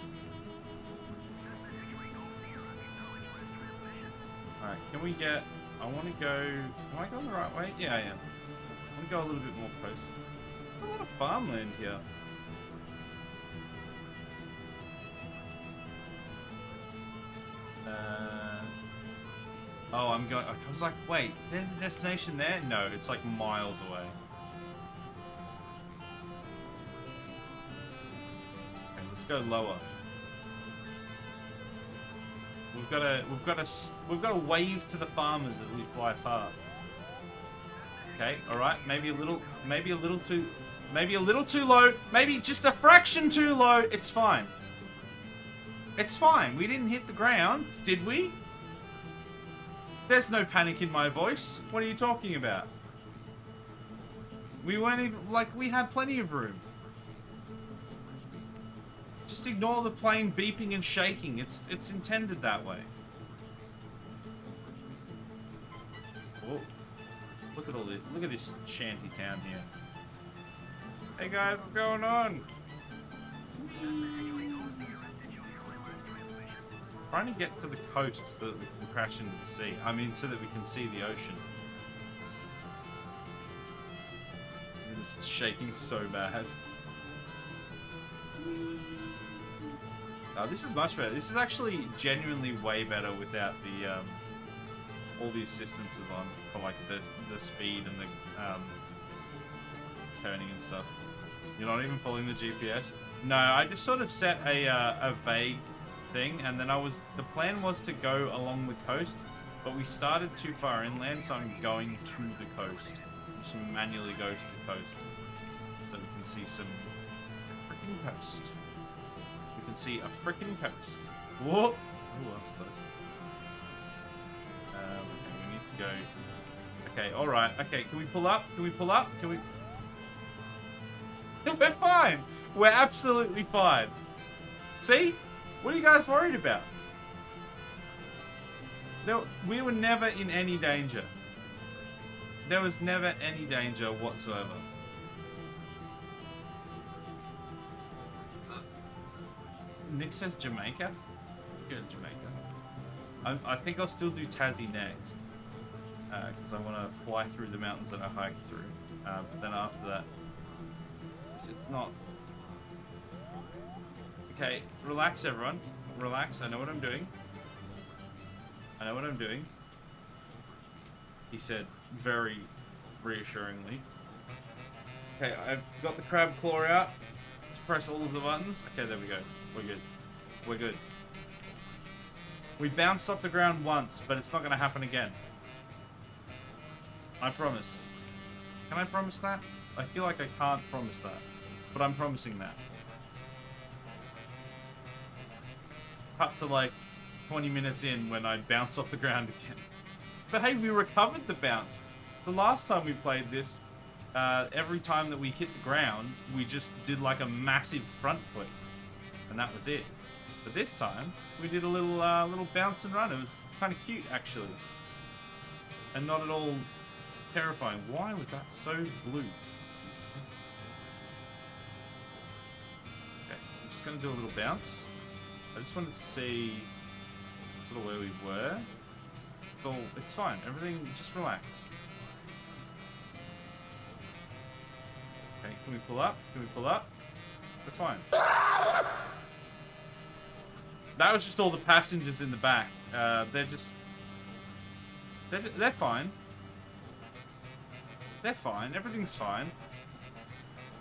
Alright, can we get... I want to go... Am I going the right way? Yeah, I am. I want to go a little bit more coastal. There's a lot of farmland here. Oh, I'm going... I was like, wait, there's a destination there? No, it's like miles away. Okay, let's go lower. We've got to wave to the farmers as we fly past. Okay, all right, maybe a little too low, maybe just a fraction too low. It's fine. It's fine. We didn't hit the ground, did we? There's no panic in my voice. What are you talking about? We weren't even, like, we had plenty of room. Just ignore the plane beeping and shaking. It's intended that way. Oh, look at all this. Look at this shanty town here. Hey guys, what's going on? Trying to get to the coast so that we can crash into the sea. I mean, so that we can see the ocean. This is shaking so bad. This is much better. This is actually genuinely way better without the all the assistances on for like the speed and the turning and stuff. You're not even following the GPS. No, I just sort of set a vague thing, and then the plan was to go along the coast, but we started too far inland, so I'm going to the coast. Just manually go to the coast so that we can see some freaking coast. We can see a freaking coast. Whoa! Oh, that was close. Okay, we need to go. Okay, alright. Okay, can we pull up? Can we pull up? Can we... We're fine! We're absolutely fine. See? What are you guys worried about? We were never in any danger. There was never any danger whatsoever. Nick says Jamaica? Good, Jamaica. I think I'll still do Tassie next. Because I want to fly through the mountains that I hiked through. But then after that, it's not... Okay, relax everyone. Relax, I know what I'm doing. I know what I'm doing. He said very reassuringly. Okay, I've got the crab claw out to press all of the buttons. Okay, there we go. We're good. We're good. We bounced off the ground once, but it's not going to happen again. I promise. Can I promise that? I feel like I can't promise that. But I'm promising that. Cut to like 20 minutes in when I bounce off the ground again. But hey, we recovered the bounce. The last time we played this, every time that we hit the ground, we just did like a massive front flip. And that was it. But this time, we did a little bounce and run. It was kind of cute, actually. And not at all terrifying. Why was that so blue? Okay, I'm just going to do a little bounce. I just wanted to see sort of where we were. It's fine. Everything, just relax. Okay, can we pull up? Can we pull up? We're fine. That was just all the passengers in the back. They're fine. They're fine. Everything's fine.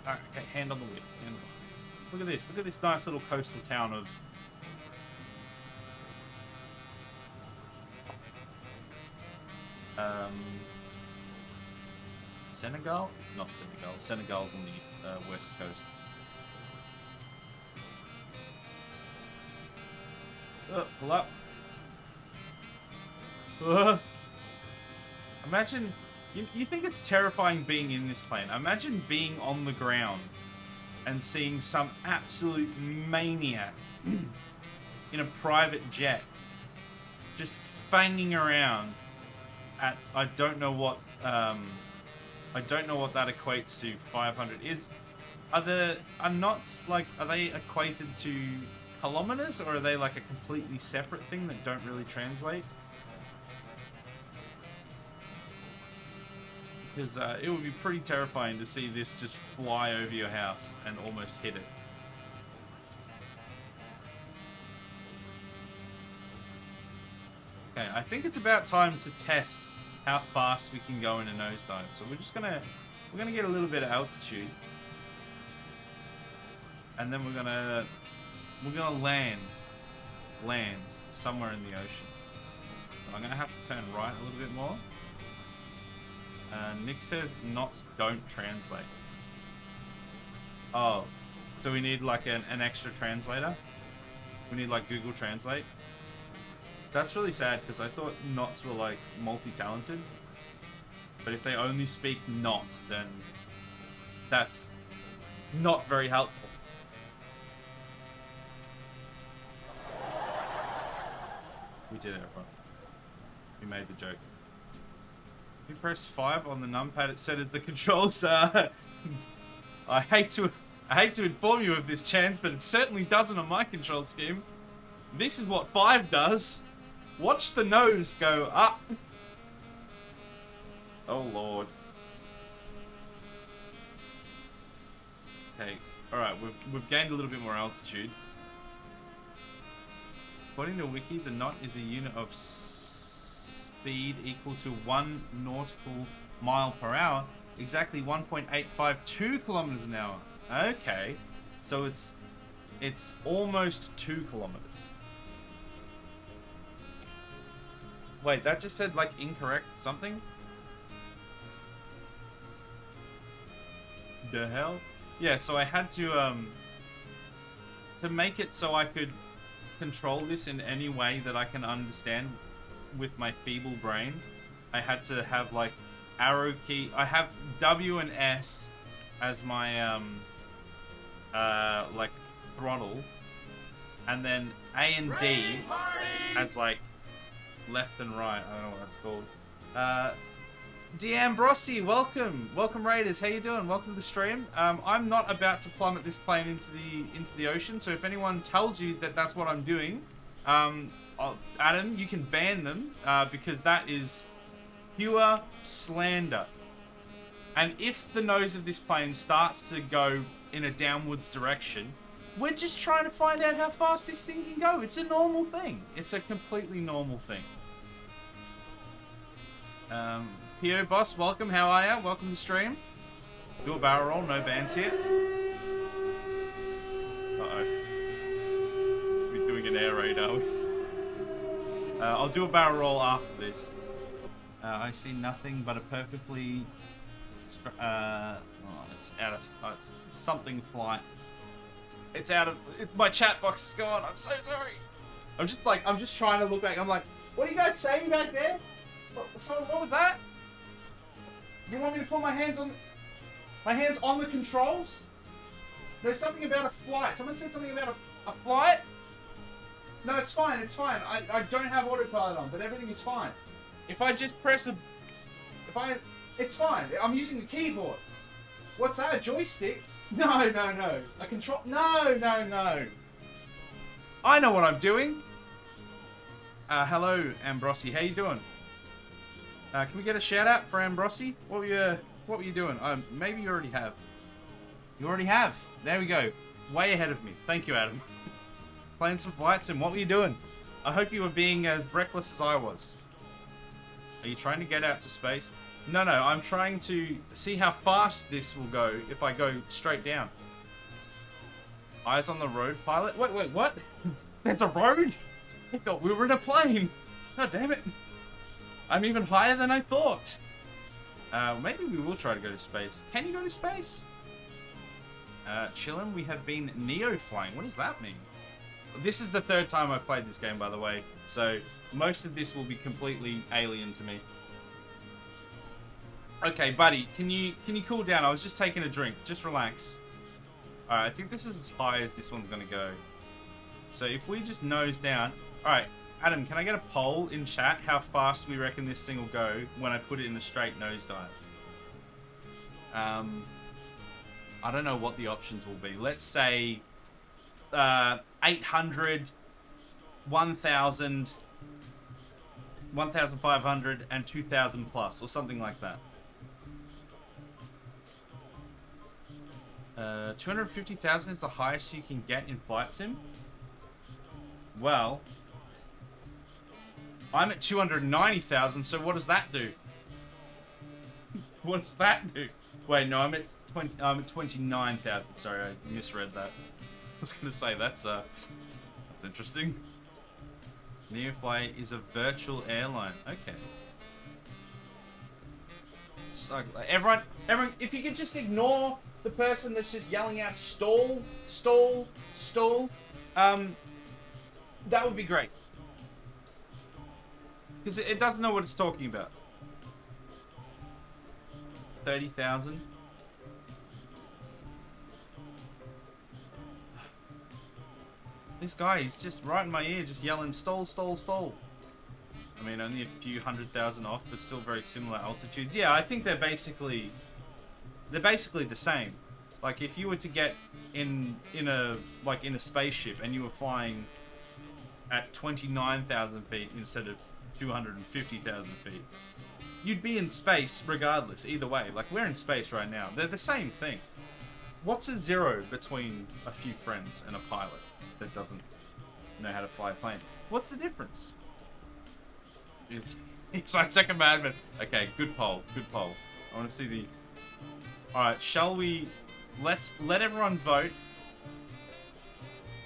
Alright, okay, hand on the whip. Hand on the whip. Look at this. Look at this nice little coastal town of... Senegal? It's not Senegal. Senegal's on the west coast. Pull up. Imagine... You think it's terrifying being in this plane. Imagine being on the ground and seeing some absolute maniac in a private jet just fanging around at... I don't know what that equates to. 500 are knots like, are they equated to kilometers, or are they like a completely separate thing that don't really translate? Because it would be pretty terrifying to see this just fly over your house and almost hit it. Okay, I think it's about time to test how fast we can go in a nosedive. So we're gonna get a little bit of altitude, and then we're gonna land somewhere in the ocean. So I'm gonna have to turn right a little bit more. Nick says knots don't translate. Oh, so we need like an extra translator? We need like Google Translate? That's really sad, because I thought knots were like multi-talented. But if they only speak knot, then that's not very helpful. We did it, everyone. We made the joke. If you press 5 on the numpad, it said as the controls. I hate to inform you of this, Chance, but it certainly doesn't on my control scheme. This is what 5 does. Watch the nose go up. Oh lord. Okay, alright, we've gained a little bit more altitude. According to Wiki, the knot is a unit of speed equal to 1 nautical mile per hour, exactly 1.852 kilometers an hour. Okay, so it's almost 2 kilometers. Wait, that just said like incorrect something? The hell? Yeah, so I had to make it so I could control this in any way that I can understand with my feeble brain. I had to have like arrow key. I have W and S as my like throttle, and then A and D as like left and right. I don't know what that's called. D'Ambrosi, welcome Raiders. How you doing? Welcome to the stream. I'm not about to plummet this plane into the ocean. So if anyone tells you that that's what I'm doing, Adam, you can ban them because that is pure slander. And if the nose of this plane starts to go in a downwards direction, we're just trying to find out how fast this thing can go. It's a normal thing. It's a completely normal thing. P.O. Boss, welcome. How are ya? Welcome to the stream. Do a barrel roll. No bans here. Uh-oh. We're doing an air raid, are we? I'll do a barrel roll after this. I see nothing but a perfectly It's out of it's something flight. It's out of my chat box is gone. I'm so sorry. I'm just trying to look back. I'm like, what are you guys saying back there? What was that? You want me to put my hands on the controls? There's something about a flight. Someone said something about a flight. No, it's fine. It's fine. I don't have autopilot on, but everything is fine. If I just press it's fine. I'm using the keyboard. What's that? A joystick? No. A control? No. I know what I'm doing. Hello, Ambrosi. How you doing? Can we get a shout out for Ambrosi? What were you doing? Maybe you already have. You already have. There we go. Way ahead of me. Thank you, Adam. Playing some flight sim. What were you doing? I hope you were being as reckless as I was. Are you trying to get out to space? No. I'm trying to see how fast this will go if I go straight down. Eyes on the road, pilot. Wait, what? There's a road? I thought we were in a plane. God damn it. I'm even higher than I thought. Maybe we will try to go to space. Can you go to space? Chillin', we have been neo-flying. What does that mean? This is the third time I've played this game, by the way. So most of this will be completely alien to me. Okay, buddy, can you cool down? I was just taking a drink. Just relax. Alright, I think this is as high as this one's gonna go. So if we just nose down... Alright, Adam, can I get a poll in chat how fast we reckon this thing will go when I put it in a straight nosedive? I don't know what the options will be. Let's say 800, 1,000, 1,500, and 2,000 plus, or something like that. 250,000 is the highest you can get in Flight Sim? Well, I'm at 290,000, so what does that do? What does that do? Wait, no, I'm at 29,000. Sorry, I misread that. I was gonna say that's interesting. Neofly is a virtual airline. Okay. So, everyone, if you could just ignore the person that's just yelling out stall, stall, stall, that would be great. Because it doesn't know what it's talking about. 30,000. This guy, he's just right in my ear, just yelling stall, stall, stall. I mean, only a few 100,000 off, but still very similar altitudes. Yeah, I think they're basically the same. Like if you were to get in a spaceship and you were flying at 29,000 feet instead of 250,000 feet, you'd be in space regardless. Either way, like we're in space right now. They're the same thing. What's a zero between a few friends and a pilot that doesn't know how to fly a plane? What's the difference? It's like second commandment. Okay, good poll. Good poll. I want to see the... Alright, shall we... Let everyone vote.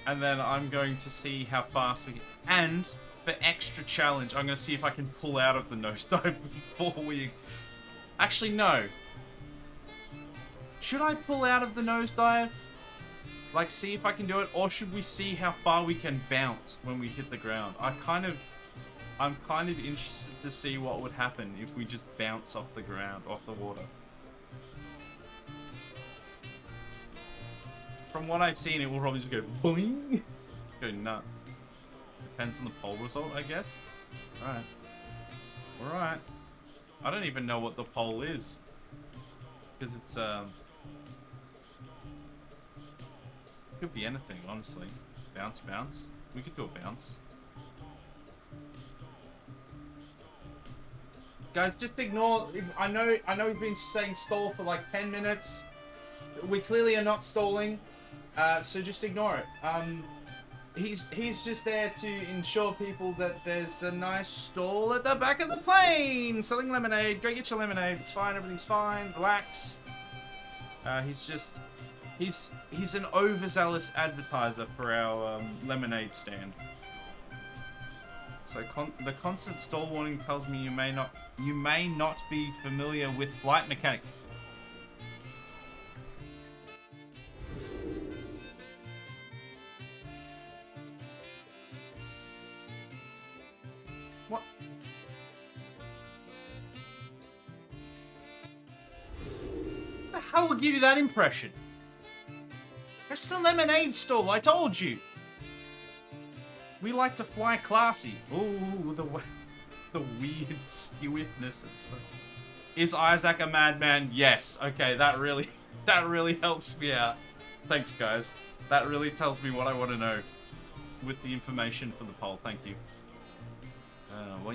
And then I'm going to see how fast we can... And, for extra challenge, I'm going to see if I can pull out of the nosedive before we... Actually, no. Should I pull out of the nosedive? Like, see if I can do it? Or should we see how far we can bounce when we hit the ground? I'm kind of interested to see what would happen if we just bounce off the ground, off the water. From what I've seen, it will probably just go boing, go nuts. Depends on the poll result, I guess. Alright. Alright. I don't even know what the poll is. Because it's, could be anything, honestly. Bounce, bounce. We could do a bounce. Guys, just ignore... I know we've been saying stall for like 10 minutes. We clearly are not stalling. So just ignore it. He's just there to ensure people that there's a nice stall at the back of the plane. Selling lemonade. Go get your lemonade. It's fine. Everything's fine. Relax. He's an overzealous advertiser for our lemonade stand. So the constant stall warning tells me you may not be familiar with flight mechanics. hell would give you that impression? It's the lemonade stall, I told you. We like to fly classy. Ooh, the weird skewness and stuff. Is Isaac a madman? Yes. Okay, that really helps me out. Thanks, guys. That really tells me what I want to know with the information for the poll. Thank you. Well,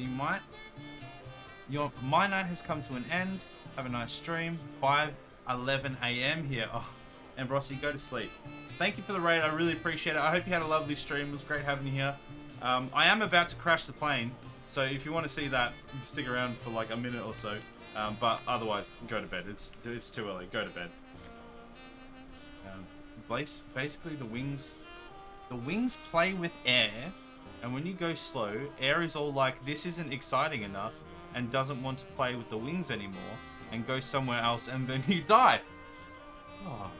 my night has come to an end. Have a nice stream. 5:11 a.m. here. Oh, Ambrossi, go to sleep. Thank you for the raid. I really appreciate it. I hope you had a lovely stream. It was great having you here. I am about to crash the plane, so if you want to see that, stick around for like a minute or so. But otherwise, go to bed. It's too early. Go to bed. Basically, the wings play with air, and when you go slow, air is all like, this isn't exciting enough, and doesn't want to play with the wings anymore, and goes somewhere else, and then you die. Oh,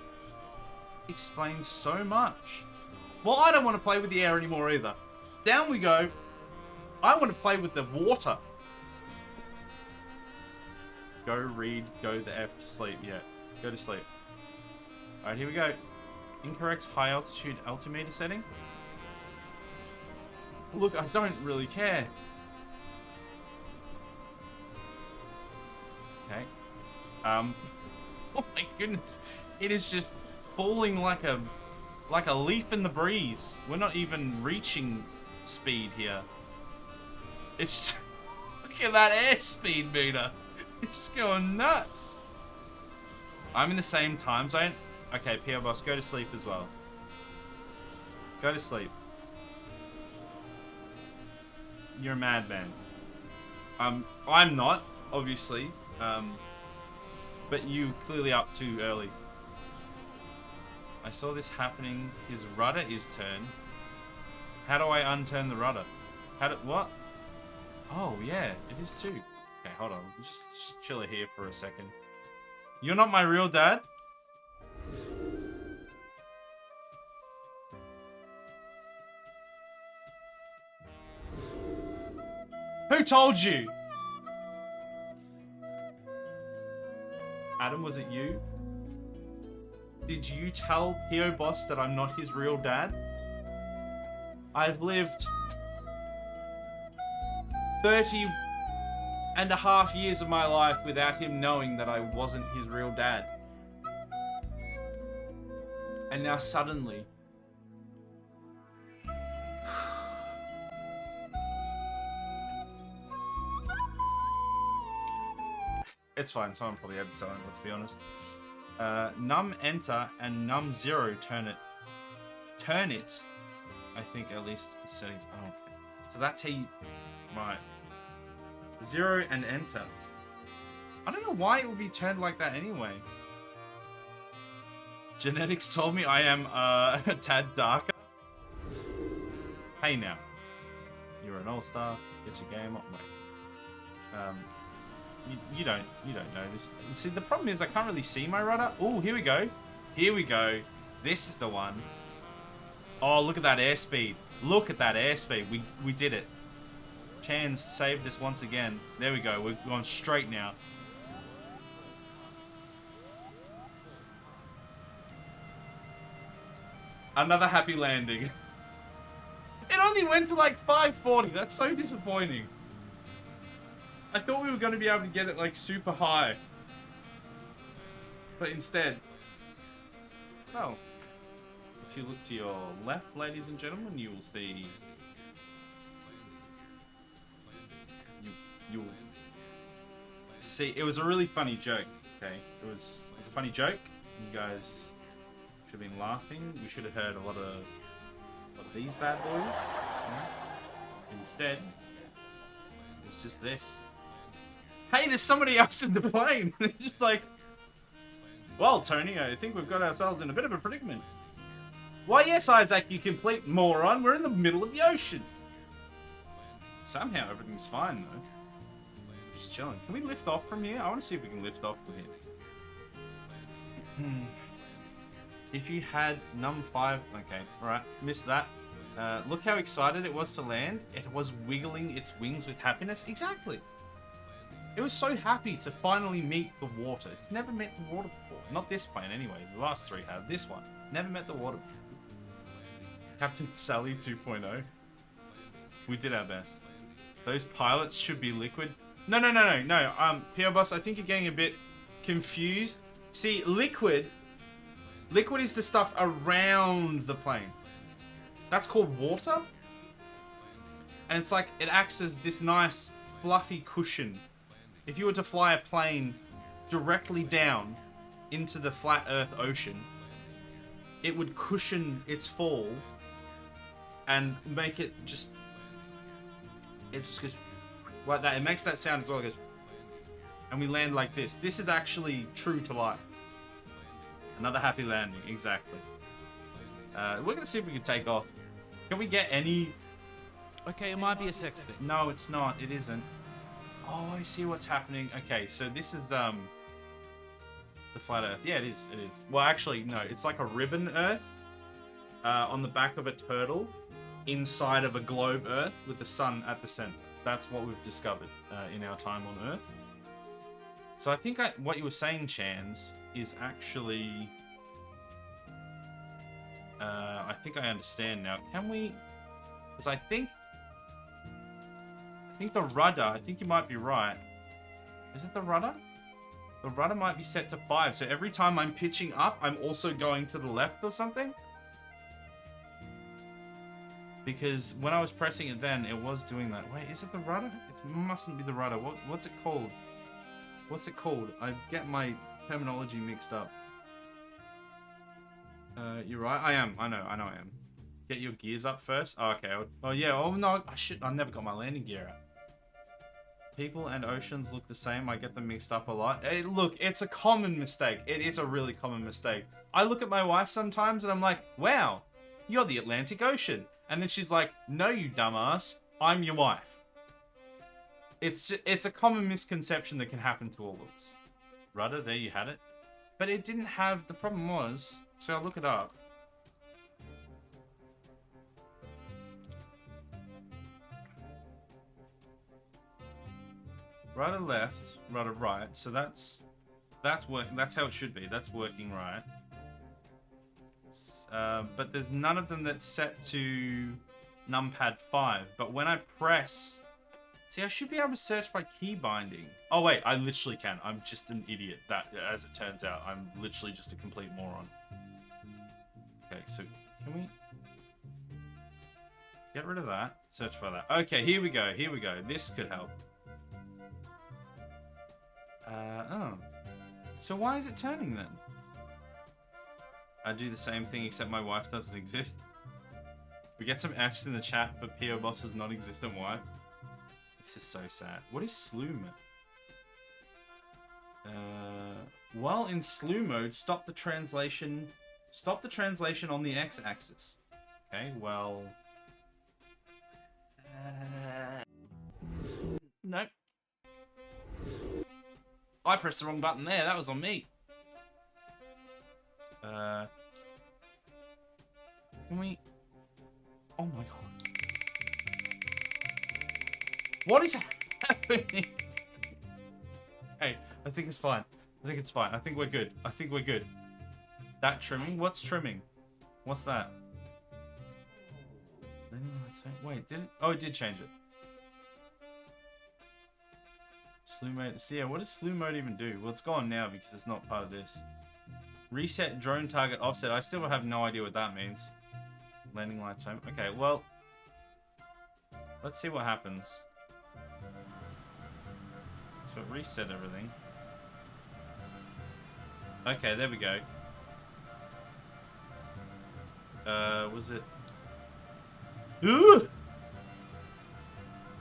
explains so much. Well, I don't want to play with the air anymore either. Down we go. I want to play with the water. Go read, go the F to sleep. Yeah, go to sleep. Alright, here we go. Incorrect high altitude altimeter setting. Look, I don't really care. Okay. Oh my goodness. It is just falling like a leaf in the breeze. We're not even reaching speed here. It's look at that airspeed meter. It's going nuts. I'm in the same time zone. Okay, PO Boss, go to sleep as well. Go to sleep. You're a madman. I'm not, obviously. But you clearly up too early. I saw this happening. His rudder is turned. How do I unturn the rudder? What? Oh, yeah, it is too. Okay, hold on. Just chill it here for a second. You're not my real dad? Who told you? Adam, was it you? Did you tell PO Boss that I'm not his real dad? I've lived 30.5 years of my life without him knowing that I wasn't his real dad. And now suddenly... It's fine, someone probably had to tell him, let's be honest. Num enter and num 0 turn it. Turn it. I think at least the settings. Oh, okay. So that's how you... Right. 0 and enter. I don't know why it would be turned like that anyway. Genetics told me I am a tad darker. Hey now. You're an all-star. Get your game up, mate. You don't know this. See, the problem is I can't really see my rudder. Oh, here we go. Here we go. This is the one. Oh, look at that airspeed. Look at that airspeed. We did it. Chan's saved us once again. There we go. We're going straight now. Another happy landing. It only went to like 540. That's so disappointing. I thought we were going to be able to get it like super high. But instead... Well, if you look to your left, ladies and gentlemen, you will see... You'll see... It was a really funny joke, okay? It was a funny joke. You guys should have been laughing. We should have heard a lot of these bad boys. Yeah. Instead, it's just this. Hey, there's somebody else in the plane. They're just like, well, Tony, I think we've got ourselves in a bit of a predicament. Why, yes, Isaac, you complete moron. We're in the middle of the ocean. Somehow everything's fine, though. Just chilling. Can we lift off from here? I want to see if we can lift off from here. If you had num 5... Okay, alright. Missed that. Look how excited it was to land. It was wiggling its wings with happiness. Exactly. It was so happy to finally meet the water. It's never met the water before. Not this plane anyway. The last three have. This one. Never met the water before. Captain Sally 2.0. We did our best. Those pilots should be liquid. No. PO Boss, I think you're getting a bit confused. See, liquid is the stuff around the plane. That's called water. And it's like, it acts as this nice, fluffy cushion. If you were to fly a plane directly down into the flat Earth ocean, it would cushion its fall and make it just goes like that. It makes that sound as well. It goes, and we land like this. This is actually true to life. Another happy landing, exactly. We're gonna see if we can take off. Can we get any? Okay, it might be a sex thing. No, it's not. It isn't. Oh, I see what's happening. Okay, so this is the flat Earth. Yeah, it is. It is. Well, actually, no. It's like a ribbon Earth on the back of a turtle inside of a globe Earth with the sun at the center. That's what we've discovered in our time on Earth. So I think what you were saying, Chans, is actually... I think I understand now. Can we... Because I think the rudder, I think you might be right. Is it the rudder? The rudder might be set to 5. So every time I'm pitching up, I'm also going to the left or something? Because when I was pressing it then, it was doing that. Wait, is it the rudder? It mustn't be the rudder. What's it called? What's it called? I get my terminology mixed up. You're right. I know I am. Get your gears up first. Oh, okay. Oh yeah. Oh no. I never got my landing gear out. People and oceans look the same. I get them mixed up a lot. Hey, look, it's a common mistake. It is a really common mistake. I look at my wife sometimes and I'm like, wow, you're the Atlantic Ocean. And then she's like, no, you dumbass. I'm your wife. It's a common misconception that can happen to all of us. Rudder, there you had it. But it didn't have... The problem was... So I'll look it up. Rudder left, rudder right. So that's working. That's how it should be. That's working right. But there's none of them that's set to numpad 5. But when I press... See, I should be able to search by key binding. Oh, wait, I literally can. I'm just an idiot, as it turns out. I'm literally just a complete moron. Okay, so can we... Get rid of that. Search for that. Okay, here we go. Here we go. This could help. Oh. So why is it turning then? I do the same thing except my wife doesn't exist. We get some F's in the chat for PO Boss's non-existent wife. This is so sad. What is slew mode? While in slew mode, stop the translation on the X-axis. Okay, well... Nope. I pressed the wrong button there. That was on me. Can we... Oh my god. What is happening? Hey, I think it's fine. I think it's fine. I think we're good. I think we're good. That trimming? What's trimming? What's that? Wait, did it? Oh, it did change it. Slew mode. So yeah, what does slew mode even do? Well, it's gone now because it's not part of this. Reset drone target offset. I still have no idea what that means. Landing lights home. Okay, well, let's see what happens. So it reset everything. Okay, there we go. Was it? Ooh!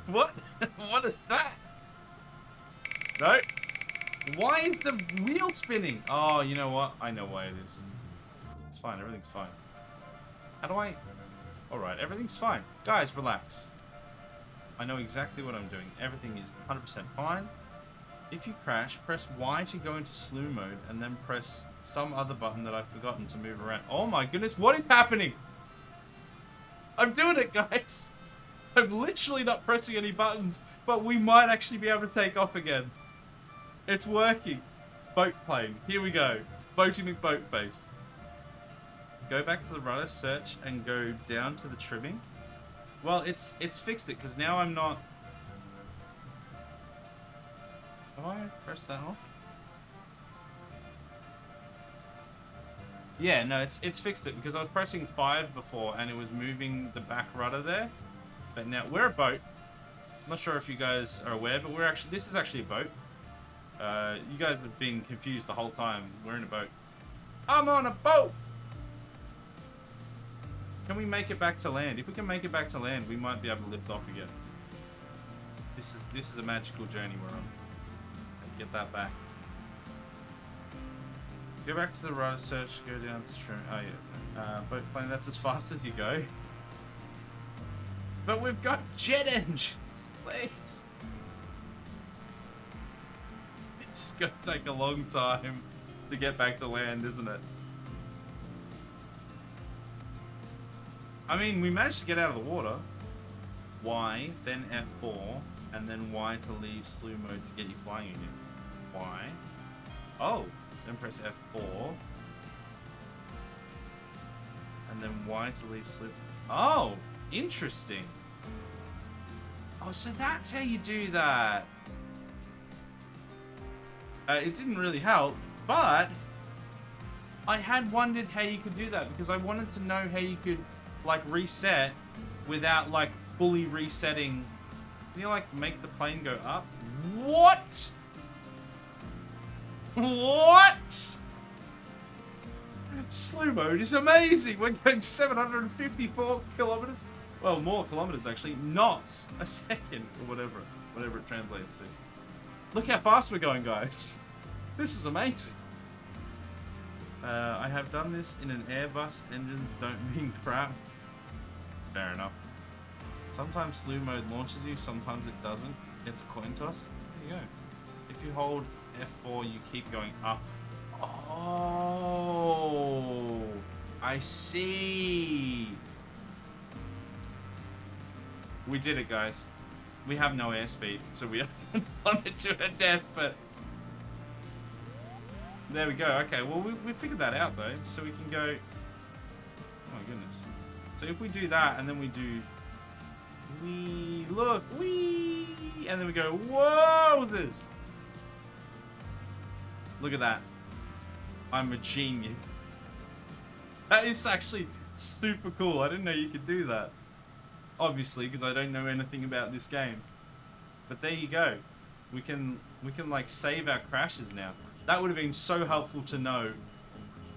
What? What is that? No. Why is the wheel spinning? Oh, you know what? I know why it is. It's fine. Everything's fine. How do I... Alright, everything's fine. Guys, relax. I know exactly what I'm doing. Everything is 100% fine. If you crash, press Y to go into slew mode, and then press some other button that I've forgotten to move around. Oh my goodness, what is happening? I'm doing it, guys. I'm literally not pressing any buttons, but but we might actually be able to take off again. It's working. Boat plane. Here we go. Boaty McBoatface. Go back to the rudder, search, and go down to the trimming. Well, it's fixed it, because now I'm not... Have I pressed that off? Yeah, no, it's fixed it, because I was pressing 5 before, and it was moving the back rudder there. But now, we're a boat. I'm not sure if you guys are aware, but this is actually a boat. You guys have been confused the whole time. We're in a boat. I'm on a boat! Can we make it back to land? If we can make it back to land, we might be able to lift off again. This is a magical journey we're on. Get that back. Go back to the rudder, search, go down the stream. Oh yeah, boat plane, that's as fast as you go. But we've got jet engines, please. It's gonna take a long time to get back to land, isn't it? I mean, we managed to get out of the water. Y, then F4, and then Y to leave slew mode to get you flying again. Y. Oh, then press F4. And then Y to leave slew. Oh, interesting. Oh, so that's how you do that. It didn't really help, but I had wondered how you could do that because I wanted to know how you could like reset without like fully resetting. Can you like make the plane go up? What? What? Slew mode is amazing. We're going 754 kilometers. Well, more kilometers actually. Knots a second or whatever it translates to. Look how fast we're going, guys. This is amazing. I have done this in an Airbus. Engines don't mean crap. Fair enough. Sometimes slew mode launches you, sometimes it doesn't. It's a coin toss. There you go. If you hold F4, you keep going up. Oh, I see. We did it, guys. We have no airspeed, so we haven't done it to a death, but... There we go. Okay, well, we figured that out, though. So we can go... Oh, my goodness. So if we do that, and then we do... Wee, look, wee! And then we go, whoa, this! Look at that. I'm a genius. That is actually super cool. I didn't know you could do that. Obviously, because I don't know anything about this game. But there you go. We can like save our crashes now. That would have been so helpful to know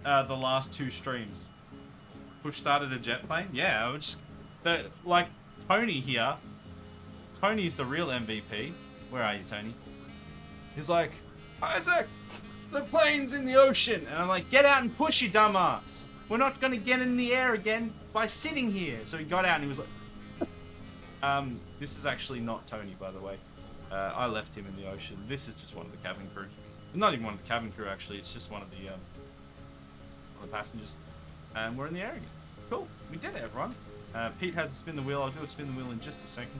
the last 2 streams. Push started a jet plane? Yeah, I would just... like, Tony here. Tony's the real MVP. Where are you, Tony? He's like, Isaac, the plane's in the ocean. And I'm like, get out and push, you dumbass. We're not going to get in the air again by sitting here. So he got out and he was like... this is actually not Tony, by the way. I left him in the ocean. This is just one of the cabin crew. Not even one of the cabin crew, actually. It's just one of the passengers. And we're in the air again. Cool. We did it, everyone. Pete has to spin the wheel. I'll do a spin the wheel in just a second.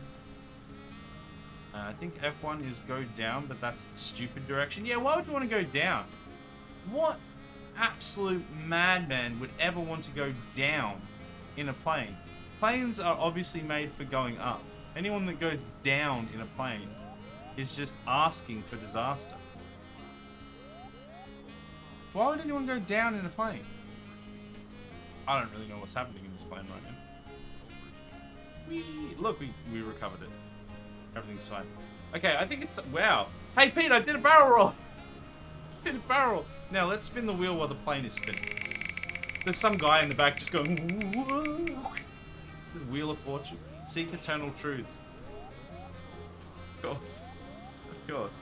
I think F1 is go down, but that's the stupid direction. Yeah, why would you want to go down? What absolute madman would ever want to go down in a plane? Planes are obviously made for going up. Anyone that goes down in a plane is just asking for disaster. Why would anyone go down in a plane? I don't really know what's happening in this plane right now. Look, we recovered it. Everything's fine. Okay, I think it's... Wow. Hey, Pete, I did a barrel roll. Did a barrel roll. Now, let's spin the wheel while the plane is spinning. There's some guy in the back just going... It's the Wheel of Fortune. Seek eternal truths. Of course. Of course.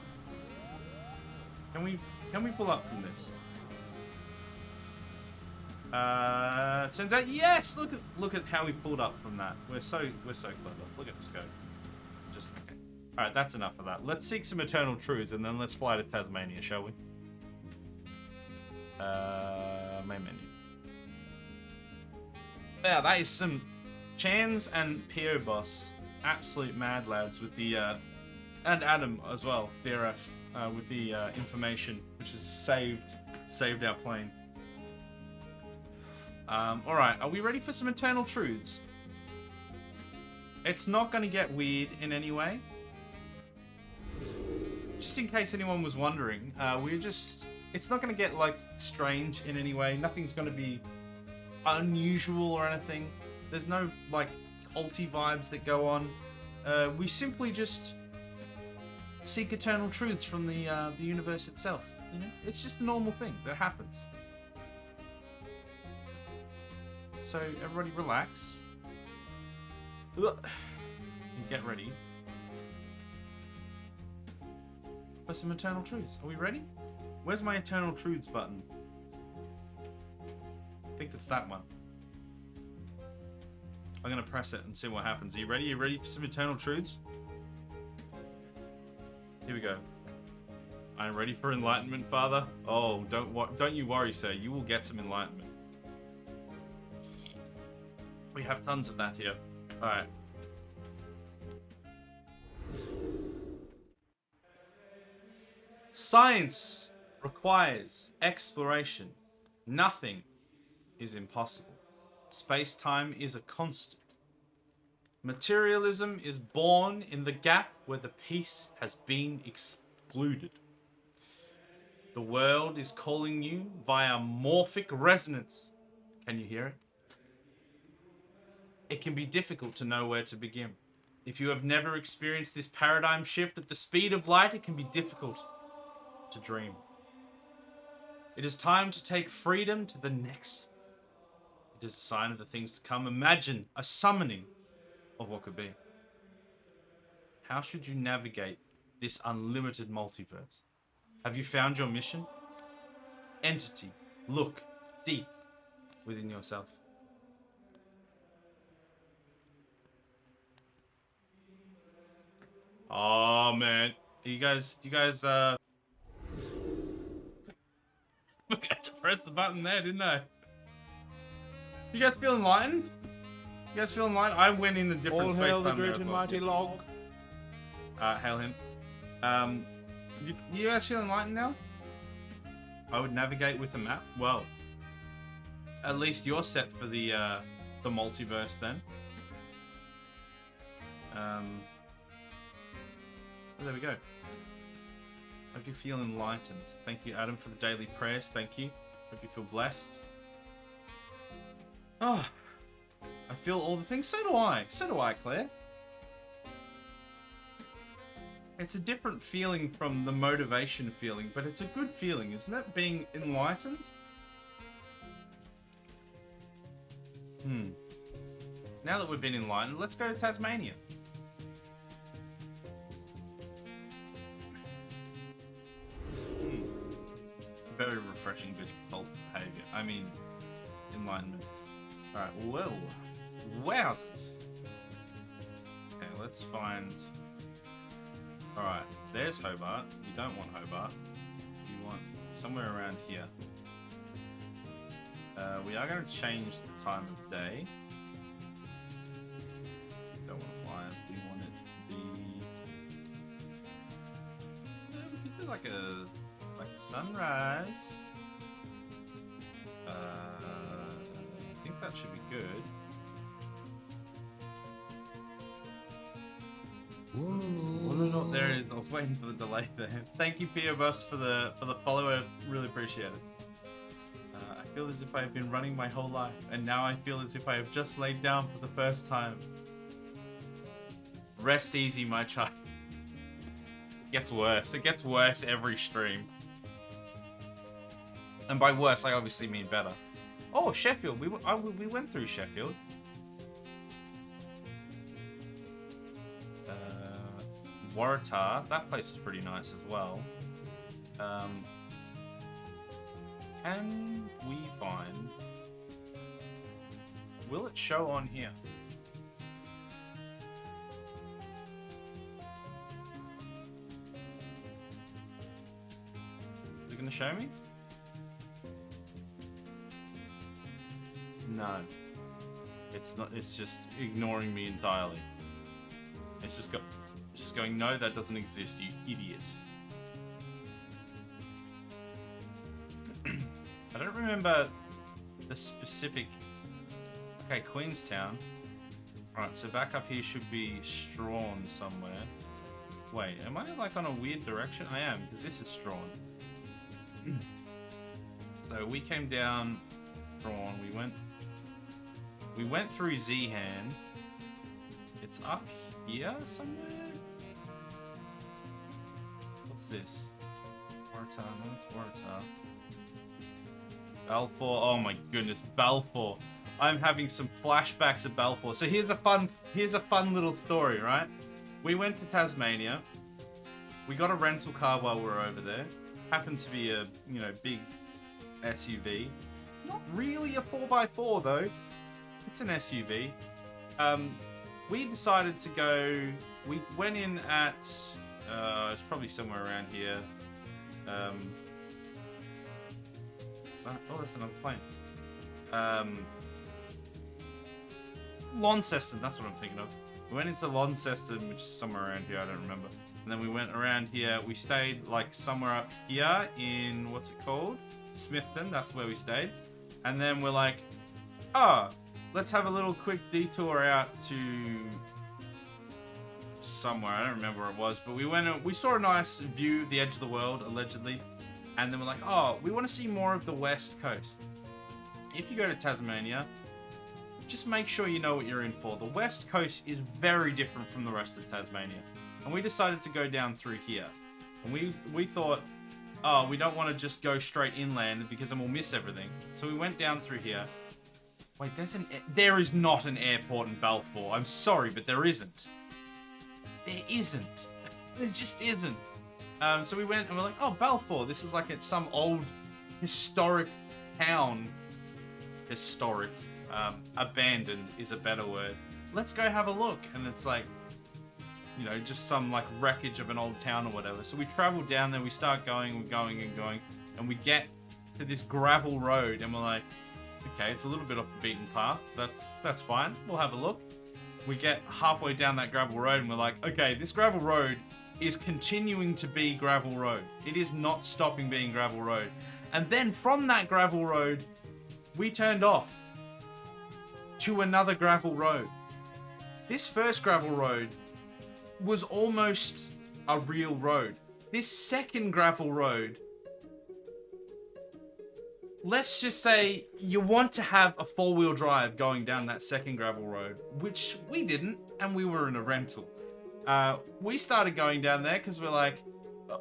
Can we pull up from this? Turns out, yes! Look at how we pulled up from that. We're so clever. Look at us go. Just okay. Alright, that's enough of that. Let's seek some eternal truths and then let's fly to Tasmania, shall we? Main menu. Yeah, that is some Chans and P.O. Boss. Absolute mad lads with the And Adam as well, DRF, with the information, which has saved our plane. Alright, are we ready for some internal truths? It's not going to get weird in any way. Just in case anyone was wondering, it's not going to get, like, strange in any way. Nothing's going to be unusual or anything. There's no, like, culty vibes that go on. We simply just seek eternal truths from the universe itself. You know, it's just a normal thing that happens. So everybody relax. And get ready for some eternal truths. Are we ready? Where's my eternal truths button? I think it's that one. I'm gonna press it and see what happens. Are you ready? Are you ready for some eternal truths? Here we go. I'm ready for enlightenment, Father. Oh, don't you worry, sir. You will get some enlightenment. We have tons of that here. All right. Science requires exploration. Nothing is impossible. Space-time is a constant. Materialism is born in the gap where the peace has been excluded. The world is calling you via morphic resonance. Can you hear it? It can be difficult to know where to begin. If you have never experienced this paradigm shift at the speed of light, it can be difficult to dream. It is time to take freedom to the next. It is a sign of the things to come. Imagine a summoning of what could be. How should you navigate this unlimited multiverse? Have you found your mission? Entity, look deep within yourself. Oh man, you guys forgot to press the button there, didn't I? You guys feel enlightened? You guys feel enlightened? I went in a different All space hail the time great there, and but- mighty log. Hail him. You guys feel enlightened now? I would navigate with a map. Well, at least you're set for the multiverse then. Oh, there we go. Hope you feel enlightened. Thank you, Adam, for the daily prayers. Thank you. Hope you feel blessed. Oh, I feel all the things. So do I. So do I, Claire. It's a different feeling from the motivation feeling, but it's a good feeling, isn't it? Being enlightened. Now that we've been enlightened, let's go to Tasmania. Very refreshing bit of cult behavior. I mean, enlightenment. Alright, whoa. Wowzers. Okay, let's find... Alright, there's Hobart. You don't want Hobart. You want somewhere around here. We are going to change the time of day. Don't want to fly it. We want it to be... Yeah, we could do like a sunrise. I think that should be good. No, there it is. I was waiting for the delay there. Thank you, Pia Bus, for the follower. Really appreciate it. I feel as if I have been running my whole life, and now I feel as if I have just laid down for the first time. Rest easy, my child. It gets worse. It gets worse every stream. And by worse, I obviously mean better. Oh, Sheffield. We went through Sheffield. Waratah. That place is pretty nice as well. Can we find... Will it show on here? Is it going to show me? No. It's not. It's just ignoring me entirely. It's just got... Just going, no, that doesn't exist, you idiot. I don't remember the specific... Okay, Queenstown. Alright, so back up here should be Strawn somewhere. Wait, am I like on a weird direction? I am, because this is Strawn. So we came down Strawn, we went through Zeehan. It's up here somewhere? What's this? Waratah, no, it's Waratah. Balfour, oh my goodness, Balfour. I'm having some flashbacks of Balfour. So here's a fun little story, right? We went to Tasmania. We got a rental car while we were over there. Happened to be a, big SUV. Not really a 4x4 though. It's an SUV. We decided to go. We went in at. It's probably somewhere around here. What's that? Oh, that's another plane. Launceston, that's what I'm thinking of. We went into Launceston, which is somewhere around here, I don't remember. And then we went around here. We stayed like somewhere up here in, what's it called? Smithton, that's where we stayed. And then we're like, let's have a little quick detour out to somewhere. I don't remember where it was, but we saw a nice view of the edge of the world, allegedly. And then we're like, we want to see more of the West Coast. If you go to Tasmania, just make sure you know what you're in for. The West Coast is very different from the rest of Tasmania. And we decided to go down through here. And we thought, we don't want to just go straight inland because then we'll miss everything. So we went down through here. Wait, there is not an airport in Balfour. I'm sorry, but there isn't. There isn't. There just isn't. So we went and we're like, Balfour. This is like some old historic town. Historic. Abandoned is a better word. Let's go have a look. And it's like, just some like wreckage of an old town or whatever. So we travel down there, we start going, we're going and going, and we get to this gravel road and we're like, okay, it's a little bit off the beaten path. That's fine. We'll have a look. We get halfway down that gravel road and we're like, okay, this gravel road is continuing to be gravel road. It is not stopping being gravel road. And then from that gravel road, we turned off to another gravel road. This first gravel road was almost a real road. This second gravel road, let's just say you want to have a four-wheel drive going down that second gravel road, which we didn't, and we were in a rental. We started going down there because we're like,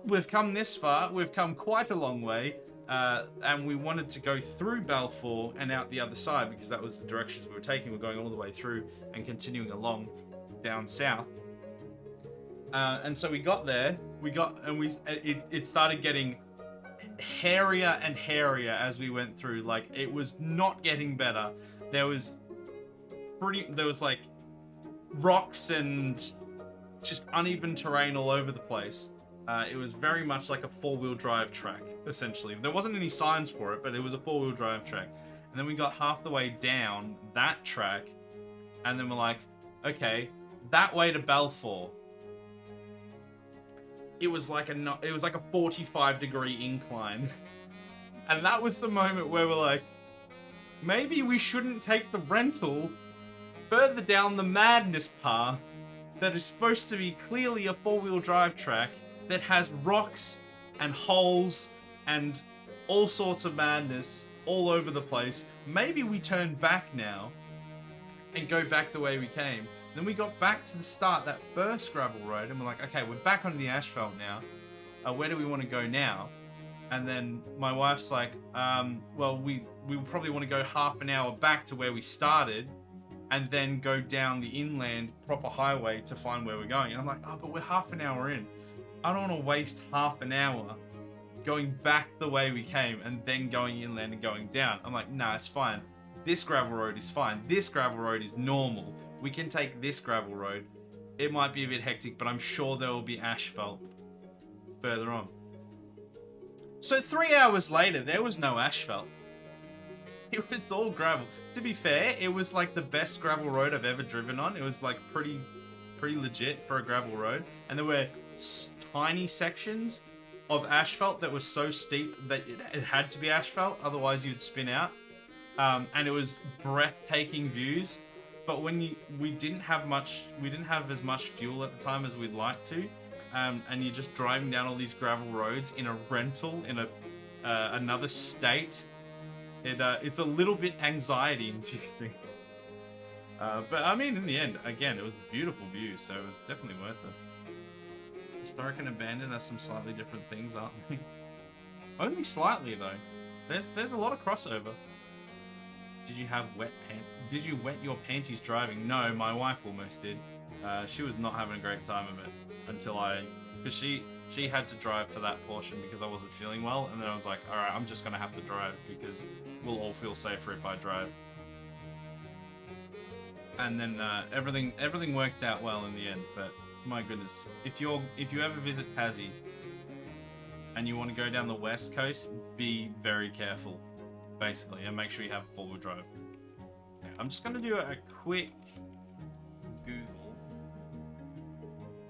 we've come this far, we've come quite a long way, and we wanted to go through Balfour and out the other side because that was the directions we were taking. We're going all the way through and continuing along down south. And so we got there, it started getting hairier and hairier as we went through. Like, it was not getting better. There was like rocks and just uneven terrain all over the place. It was very much like a four-wheel drive track, essentially. There wasn't any signs for it, but it was a four-wheel drive track. And then we got half the way down that track, and then we're like, okay, that way to Balfour. It was like a 45-degree incline. And that was the moment where we're like, maybe we shouldn't take the rental further down the madness path that is supposed to be clearly a four-wheel drive track that has rocks and holes and all sorts of madness all over the place. Maybe we turn back now and go back the way we came. Then we got back to the start, that first gravel road, and we're like, okay, we're back on the asphalt now. Where do we want to go now? And then my wife's like, well, we probably want to go half an hour back to where we started and then go down the inland proper highway to find where we're going. And I'm like, but we're half an hour in. I don't want to waste half an hour going back the way we came and then going inland and going down. I'm like, nah, it's fine. This gravel road is fine. This gravel road is normal. We can take this gravel road. It might be a bit hectic, but I'm sure there will be asphalt further on. So 3 hours later, there was no asphalt. It was all gravel. To be fair, it was like the best gravel road I've ever driven on. It was like pretty pretty legit for a gravel road, and there were tiny sections of asphalt that was so steep that it had to be asphalt, otherwise you'd spin out. And it was breathtaking views. But when we didn't have as much fuel at the time as we'd like to, and you're just driving down all these gravel roads in a rental in another state. It's a little bit anxiety-inducing. But I mean, in the end, again, it was a beautiful view, so it was definitely worth it. Historic and abandoned are some slightly different things, aren't we? Only slightly, though. There's a lot of crossover. Did you have wet pants? Did you wet your panties driving? No, my wife almost did. She was not having a great time of it until because she had to drive for that portion because I wasn't feeling well, and then I was like, all right, I'm just gonna have to drive because we'll all feel safer if I drive. And then everything worked out well in the end. But my goodness, if you ever visit Tassie and you want to go down the west coast, be very careful, basically, and make sure you have four-wheel drive. Okay, I'm just gonna do a quick Google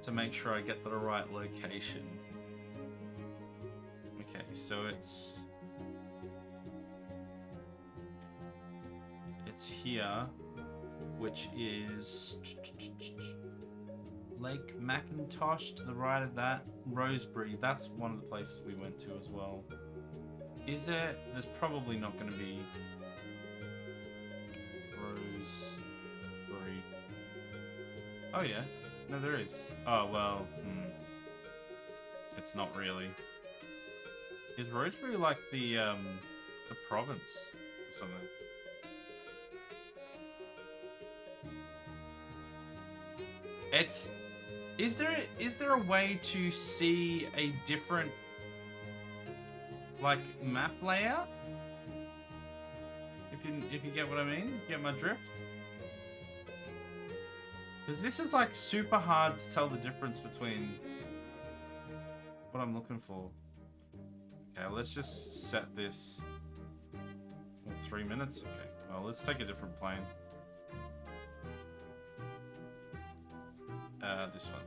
to make sure I get the right location. Okay, so it's here, which is Lake Macintosh to the right of that. Rosebery, that's one of the places we went to as well. Is there? There's probably not going to be Rosebery. Oh yeah, no there is. Oh well, it's not really. Is Rosebery like the province or something? Is there a way to see a different like map layout? If you get what I mean, get my drift? Because this is like super hard to tell the difference between what I'm looking for. Okay, let's just set this 3 minutes. Okay, well let's take a different plane. This one.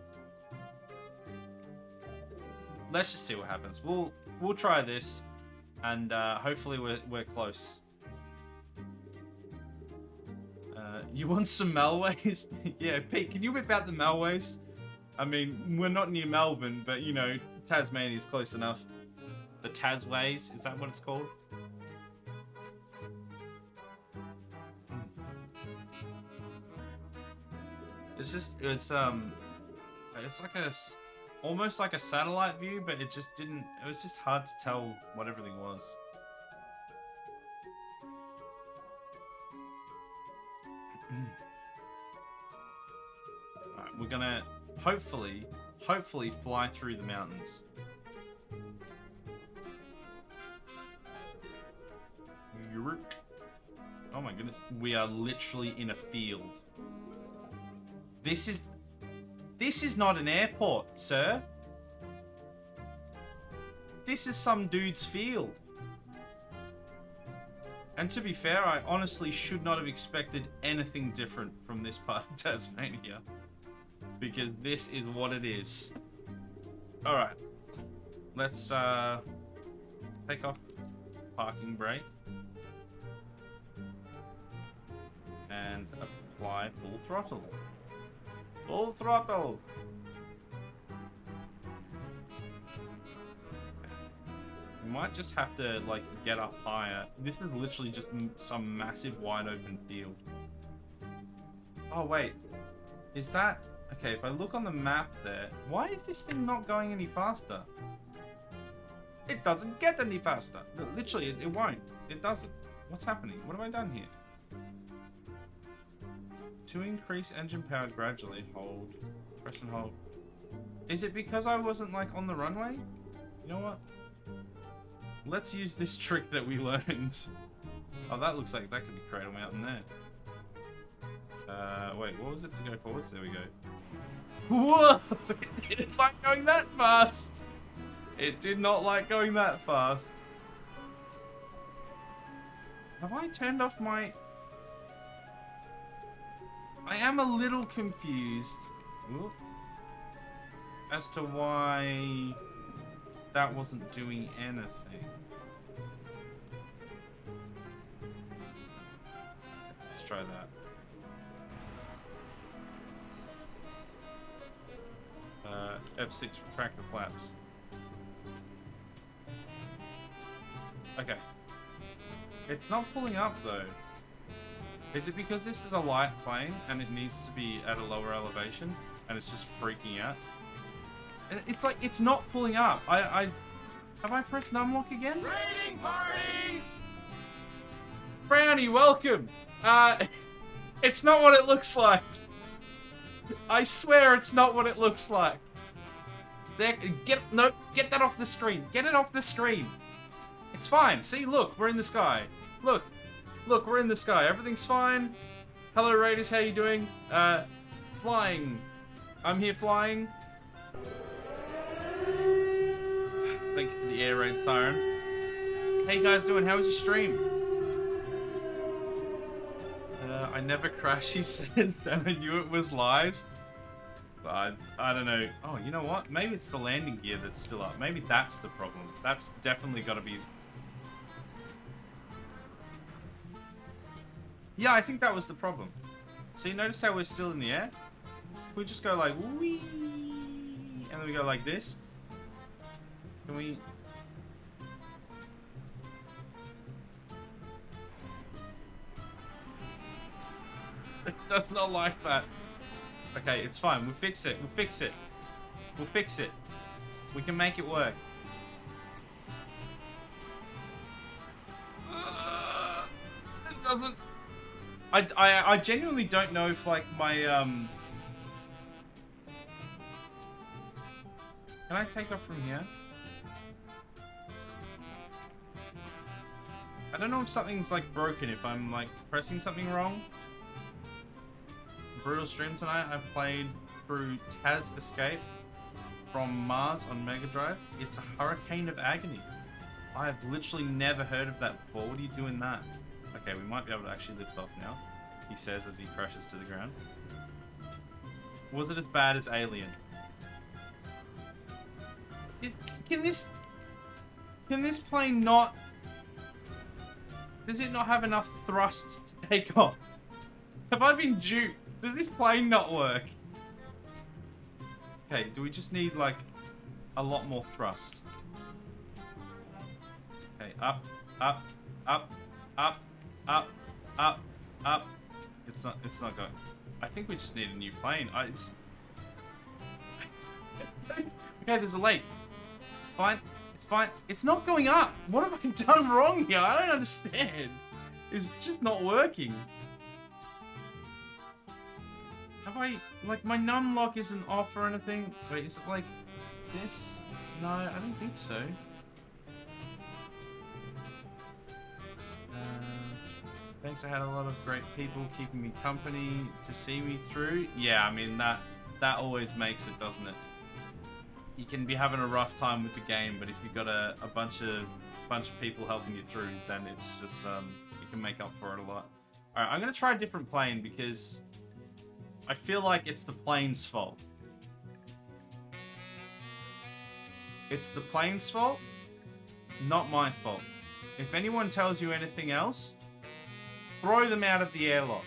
Let's just see what happens. We'll try this, and hopefully we're close. You want some Melways? Yeah, Pete, can you whip out the Melways? I mean, we're not near Melbourne, but you know, Tasmania's close enough. The Tasways, is that what it's called? It's like almost like a satellite view, but it was just hard to tell what everything was. Alright, we're gonna hopefully fly through the mountains. Oh my goodness, we are literally in a field. This is not an airport, sir. This is some dude's field. And to be fair, I honestly should not have expected anything different from this part of Tasmania. Because this is what it is. Alright. Let's take off parking brake. And apply full throttle. Full throttle! We might just have to, like, get up higher. This is literally just some massive wide open field. Oh, wait. Is that... Okay, if I look on the map there... Why is this thing not going any faster? It doesn't get any faster. Literally, it won't. It doesn't. What's happening? What have I done here? To increase engine power gradually, hold. Press and hold. Is it because I wasn't like on the runway? You know what? Let's use this trick that we learned. Oh, that looks like that could be Cradle Mountain there. Wait, what was it to go forwards? There we go. Whoa! It didn't like going that fast! It did not like going that fast. Have I turned off my... I am a little confused. Ooh. As to why that wasn't doing anything. Let's try that. F6 retract the flaps. Okay. It's not pulling up though. Is it because this is a light plane and it needs to be at a lower elevation and it's just freaking out? And it's like, it's not pulling up. Have I pressed numlock again? Raiding party! Brownie, welcome! It's not what it looks like. I swear it's not what it looks like. There, get that off the screen. Get it off the screen. It's fine. See, look, we're in the sky. Look, we're in the sky. Everything's fine. Hello, Raiders. How you doing? Flying. I'm here flying. Thank you for the air raid siren. How you guys doing? How was your stream? I never crashed, he says, and I knew it was lies. But I don't know. Oh, you know what? Maybe it's the landing gear that's still up. Maybe that's the problem. That's definitely got to be... Yeah, I think that was the problem. So you notice how we're still in the air? We just go like, wee, and then we go like this. Can we... It does not like that. Okay, it's fine. We'll fix it. We'll fix it. We'll fix it. We can make it work. It doesn't... I genuinely don't know if, like, my, Can I take off from here? I don't know if something's, like, broken, if I'm, like, pressing something wrong. Brutal stream tonight. I played through Taz Escape from Mars on Mega Drive. It's a Hurricane of Agony. I have literally never heard of that before. What are you doing that? Okay, we might be able to actually lift off now, he says as he crashes to the ground. Was it as bad as Alien? Can this plane not... Does it not have enough thrust to take off? Have I been duped? Does this plane not work? Okay, do we just need, like, a lot more thrust? Okay, up, up, up, up, up, up, up. It's not going. I think we just need a new plane. Okay, there's a lake. It's fine. It's fine. It's not going up. What have I done wrong here? I don't understand. It's just not working. Have I, like, my numlock isn't off or anything? Wait, is it like this? No, I don't think so. Thanks, I had a lot of great people keeping me company to see me through. Yeah, I mean, that always makes it, doesn't it? You can be having a rough time with the game, but if you've got a bunch of people helping you through, then it's just, you can make up for it a lot. Alright, I'm gonna try a different plane because I feel like it's the plane's fault. It's the plane's fault, not my fault. If anyone tells you anything else, throw them out of the airlock.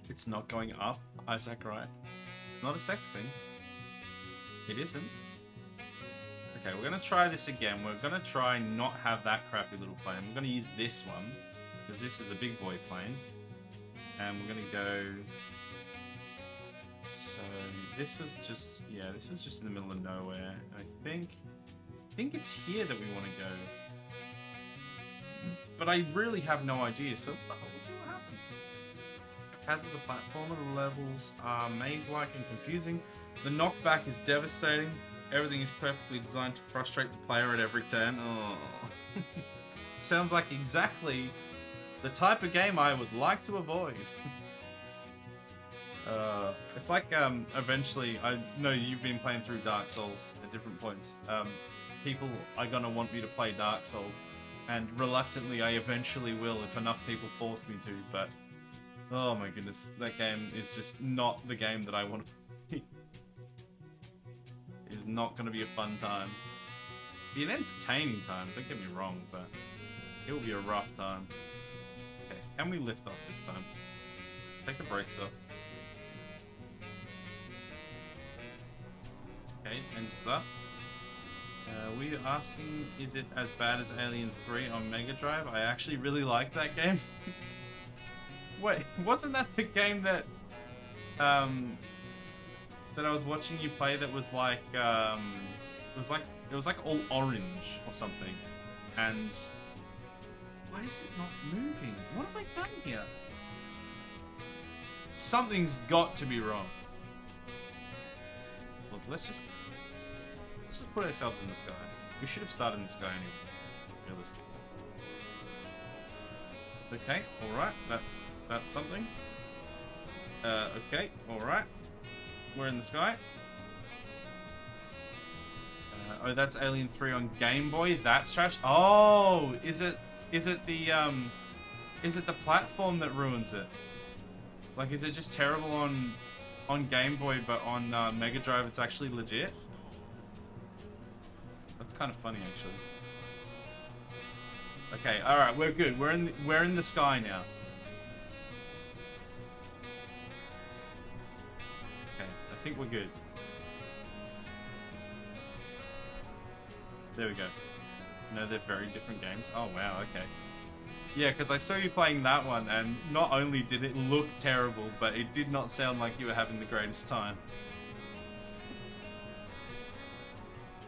It's not going up, Isaac, right? Not a sex thing. It isn't. Okay, we're gonna try this again. We're gonna try not have that crappy little plane. We're gonna use this one, because this is a big boy plane. And we're gonna go... So, this was just... Yeah, this was just in the middle of nowhere. And I think it's here that we want to go. But I really have no idea, so we'll see what happens. Taz is a platformer, the levels are maze-like and confusing. The knockback is devastating. Everything is perfectly designed to frustrate the player at every turn. Oh. Sounds like exactly the type of game I would like to avoid. It's like, eventually, I know you've been playing through Dark Souls at different points. People are gonna want me to play Dark Souls. And reluctantly, I eventually will if enough people force me to, but Oh my goodness, that game is just not the game that I want to play. It is not going to be a fun time. Be an entertaining time, don't get me wrong, but it will be a rough time. Okay, can we lift off this time? Take the brakes off. Okay, engines up. We are asking, is it as bad as Alien 3 on Mega Drive? I actually really like that game. Wait, wasn't that the game that that I was watching you play that was like it was like all orange or something? And why is it not moving? What have I done here? Something's got to be wrong. Look, let's just put ourselves in the sky. We should have started in the sky anyway. Realistically. Okay, alright, that's something. Okay, alright. We're in the sky. Oh, that's Alien 3 on Game Boy. That's trash. Oh, is it the platform that ruins it? Like, is it just terrible on Game Boy, but on Mega Drive it's actually legit? That's kind of funny, actually. Okay, all right, we're good. We're in the sky now. Okay, I think we're good. There we go. No, they're very different games. Oh wow, okay. Yeah, because I saw you playing that one, and not only did it look terrible, but it did not sound like you were having the greatest time.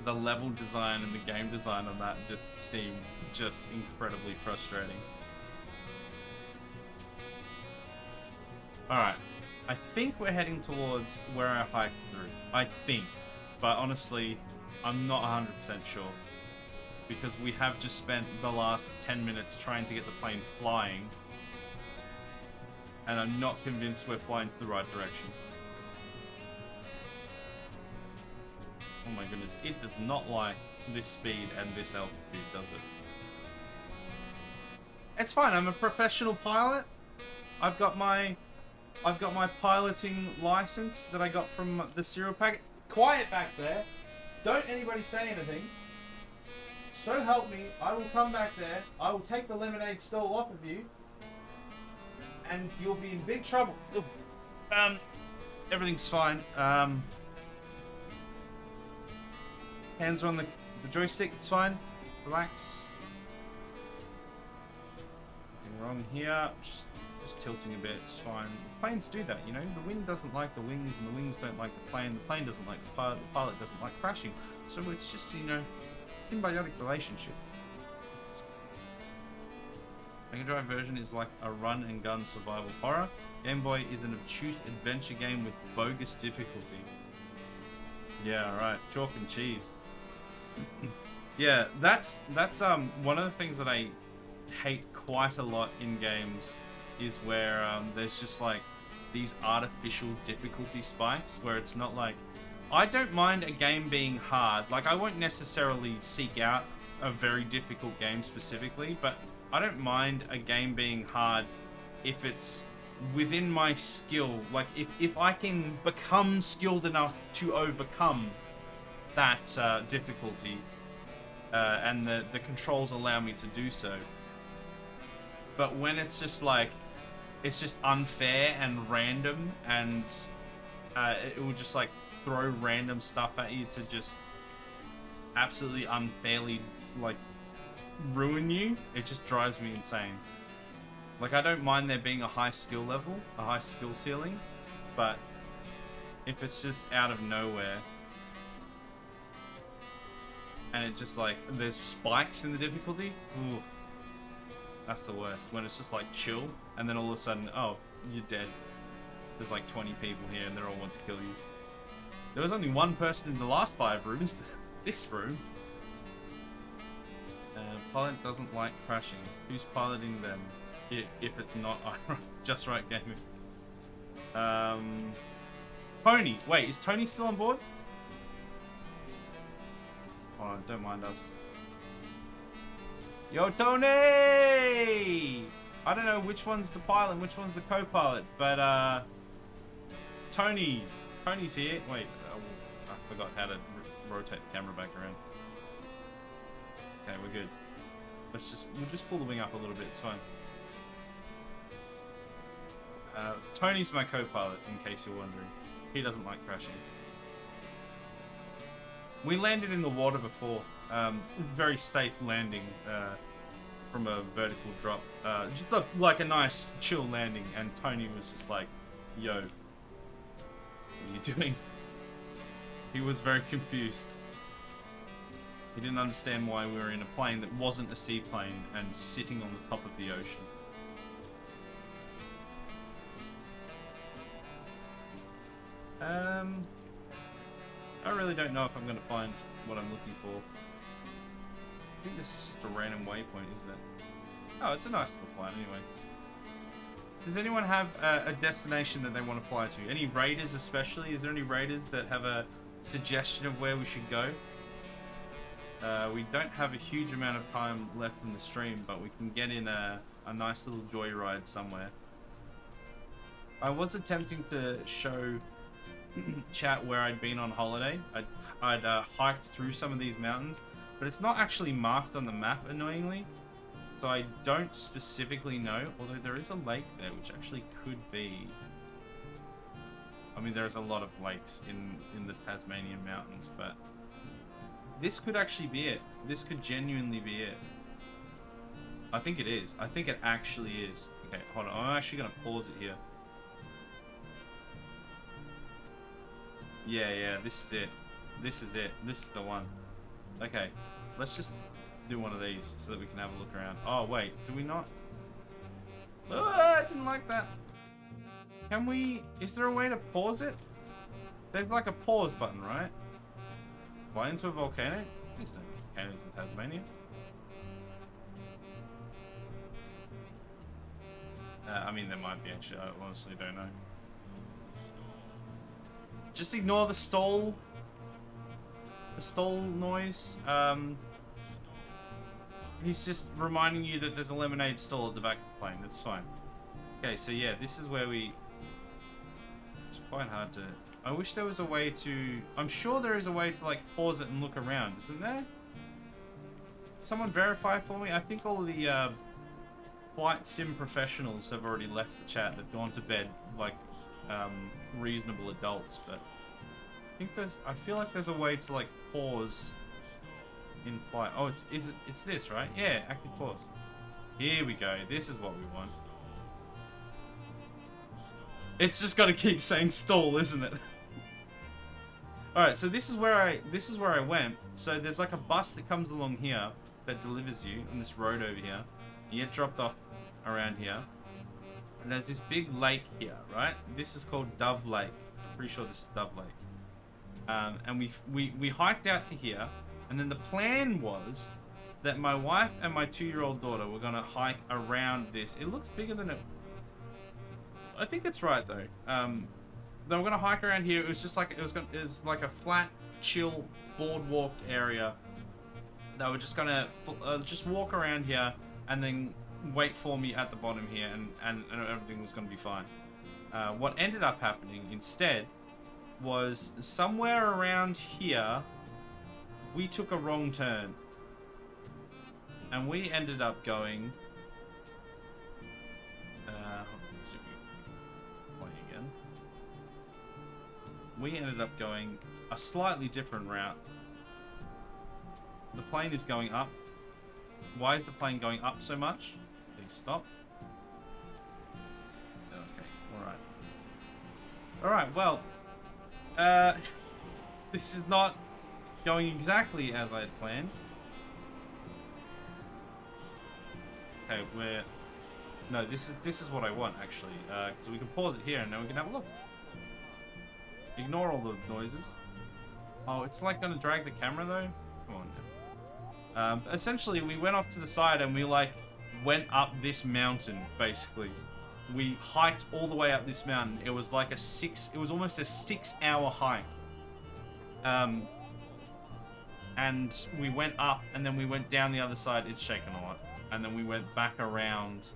The level design and the game design on that just seemed just incredibly frustrating. Alright, I think we're heading towards where I hiked through. I think, but honestly, I'm not 100% sure. Because we have just spent the last 10 minutes trying to get the plane flying. And I'm not convinced we're flying the right direction. Oh my goodness, it does not like this speed and this altitude, does it? It's fine, I'm a professional pilot. I've got my piloting license that I got from the cereal packet. Quiet back there. Don't anybody say anything. So help me, I will come back there, I will take the lemonade stall off of you, and you'll be in big trouble. Everything's fine. Hands are on the joystick, it's fine. Relax. Nothing wrong here. Just tilting a bit, it's fine. Planes do that, you know? The wind doesn't like the wings, and the wings don't like the plane doesn't like the pilot doesn't like crashing. So it's just, you know, symbiotic relationship. Mega Drive version is like a run and gun survival horror. Game Boy is an obtuse adventure game with bogus difficulty. Yeah, right. Chalk and cheese. Yeah, that's one of the things that I hate quite a lot in games is where there's just like these artificial difficulty spikes where it's not like, I don't mind a game being hard. Like, I won't necessarily seek out a very difficult game specifically, but I don't mind a game being hard if it's within my skill. Like, if I can become skilled enough to overcome that difficulty, and the controls allow me to do so. But when it's just like, it's just unfair and random, and it will just like throw random stuff at you to just absolutely unfairly like ruin you, it just drives me insane. Like, I don't mind there being a high skill level, a high skill ceiling, but if it's just out of nowhere and it just like there's spikes in the difficulty, ooh, that's the worst. When it's just like chill and then all of a sudden, oh, you're dead. There's like 20 people here and they all want to kill you. There was only one person in the last 5 rooms, but this room. Pilot doesn't like crashing. Who's piloting them? If it's not Just Right Gaming. Tony. Wait, is Tony still on board? Oh, don't mind us. Yo, Tony! I don't know which one's the pilot and which one's the co-pilot, but Tony's here. Wait, I forgot how to rotate the camera back around. Okay, we're good. We'll just pull the wing up a little bit. It's fine. Tony's my co-pilot, in case you're wondering. He doesn't like crashing. We landed in the water before. Very safe landing from a vertical drop. Just like a nice chill landing, and Tony was just like, yo, what are you doing? He was very confused. He didn't understand why we were in a plane that wasn't a seaplane and sitting on the top of the ocean. I really don't know if I'm going to find what I'm looking for. I think this is just a random waypoint, isn't it? Oh, it's a nice little flight anyway. Does anyone have a destination that they want to fly to? Any raiders especially? Is there any raiders that have a suggestion of where we should go? We don't have a huge amount of time left in the stream, but we can get in a nice little joyride somewhere. I was attempting to show chat where I'd been on holiday. I'd hiked through some of these mountains, but it's not actually marked on the map, annoyingly. So I don't specifically know, although there is a lake there, which actually could be... I mean, there's a lot of lakes in the Tasmanian mountains, but this could actually be it. This could genuinely be it. I think it is. I think it actually is. Okay, hold on. I'm actually going to pause it here. Yeah, this is it. This is it. This is the one. Okay, let's just do one of these so that we can have a look around. Oh, wait, do we not? Oh, I didn't like that. Can we... Is there a way to pause it? There's like a pause button, right? Fly into a volcano? There's no volcanoes in Tasmania. I mean, there might be actually. I honestly don't know. Just ignore the stall. The stall noise. He's just reminding you that there's a lemonade stall at the back of the plane. That's fine. Okay, so yeah, this is where we... It's quite hard to... I wish there was a way to... I'm sure there is a way to, like, pause it and look around. Isn't there? Someone verify for me? I think all of the flight sim professionals have already left the chat. They've gone to bed, like, reasonable adults, but... I feel like there's a way to, like, pause in flight. Oh, it's this, right? Yeah, active pause. Here we go. This is what we want. It's just got to keep saying stall, isn't it? All right, so this is where I went. So there's like a bus that comes along here that delivers you on this road over here. You get dropped off around here, and there's this big lake here, right? This is called Dove Lake. I'm pretty sure this is Dove Lake. And we hiked out to here, and then the plan was that my wife and my 2-year-old daughter were gonna hike around this. It looks bigger than it. I think it's right though. They were gonna hike around here. It was just like it was like a flat, chill boardwalk area. They were just gonna just walk around here and then wait for me at the bottom here, and everything was gonna be fine. What ended up happening instead was somewhere around here we took a wrong turn, and we ended up going. Let's see if we play again. We ended up going a slightly different route. The plane is going up. Why is the plane going up so much? Please stop. Okay, alright. Alright, well, this is not going exactly as I had planned. Okay, no, this is what I want actually, because we can pause it here and then we can have a look. Ignore all the noises. Oh, it's like gonna drag the camera though. Come on. Essentially, we went off to the side and we like went up this mountain. Basically, we hiked all the way up this mountain. It was like it was almost a 6-hour hike. And we went up and then we went down the other side. It's shaken a lot. And then we went back around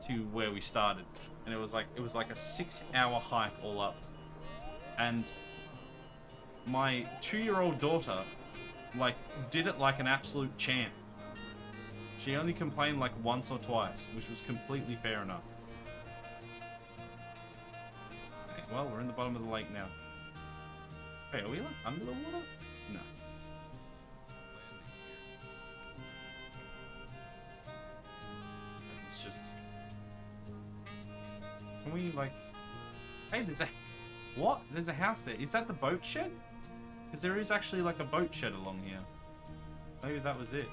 to where we started, and it was like a 6-hour hike all up, and my 2-year-old daughter like did it like an absolute champ. She only complained like once or twice, which was completely fair enough. Okay, well, we're in the bottom of the lake now. Wait, are we like under the water? No. It's just... Can we like... Hey, there's a... What? There's a house there. Is that the boat shed? Because there is actually like a boat shed along here. Maybe that was it.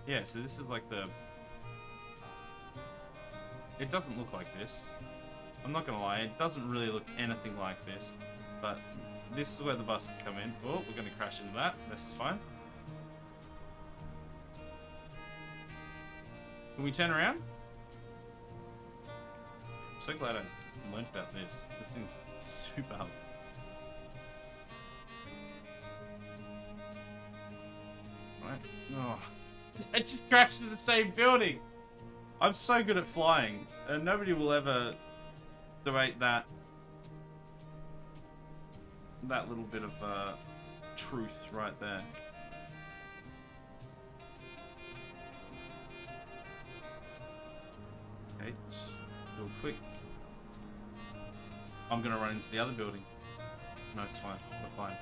Yeah, so this is like the... It doesn't look like this. I'm not gonna lie, it doesn't really look anything like this. But this is where the buses come in. Oh, we're gonna crash into that. This is fine. Can we turn around? I'm so glad I learned about this. This thing's super helpful. Right. Oh. I just crashed into the same building. I'm so good at flying, and nobody will ever debate that little bit of truth right there. Okay, let's just do a quick. I'm gonna run into the other building. No, it's fine. We're fine.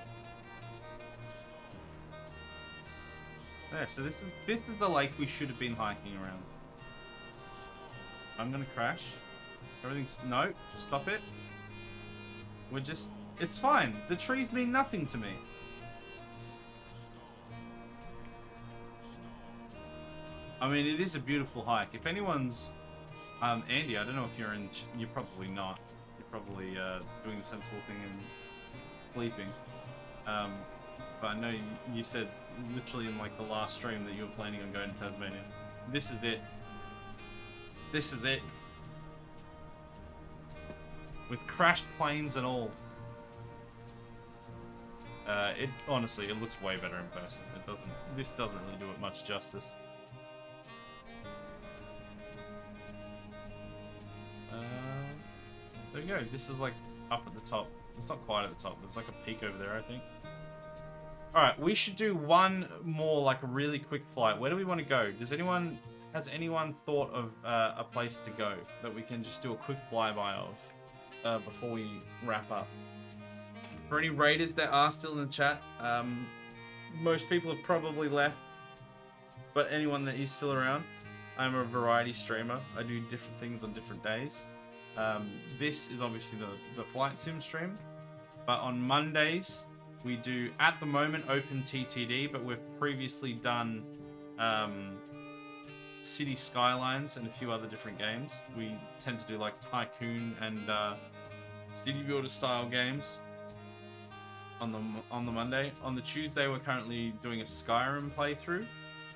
Yeah, so this is the lake we should have been hiking around. I'm gonna crash. Everything's... No, stop it. We're just... It's fine. The trees mean nothing to me. I mean, it is a beautiful hike. If anyone's... Andy, I don't know if you're in... You're probably not. You're probably doing the sensible thing and sleeping. But I know you said literally in like the last stream that you were planning on going to Tasmania. This is it. This is it. With crashed planes and all. It honestly, it looks way better in person. It doesn't. This doesn't really do it much justice. There you go. This is like up at the top. It's not quite at the top. There's like a peak over there, I think. Alright, we should do one more, like, a really quick flight. Where do we want to go? Has anyone thought of a place to go that we can just do a quick flyby of before we wrap up? For any raiders that are still in the chat, most people have probably left, but anyone that is still around, I'm a variety streamer. I do different things on different days. This is obviously the flight sim stream, but on Mondays, we do, at the moment, Open TTD, but we've previously done City Skylines and a few other different games. We tend to do like Tycoon and City Builder style games on the Monday. On the Tuesday, we're currently doing a Skyrim playthrough.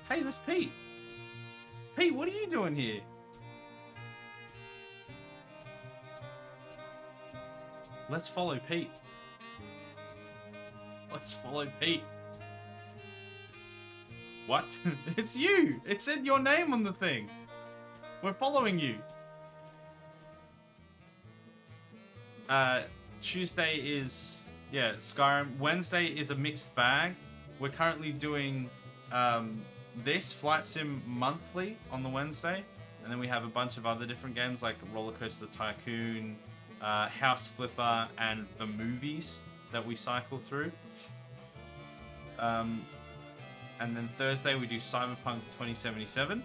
Hey, there's Pete. Pete, what are you doing here? Let's follow Pete. Let's follow Pete. What? It's you! It said your name on the thing. We're following you. Tuesday is, yeah, Skyrim. Wednesday is a mixed bag. We're currently doing this Flight Sim monthly on the Wednesday. And then we have a bunch of other different games like Roller Coaster Tycoon, House Flipper, and the movies that we cycle through. And then Thursday we do Cyberpunk 2077.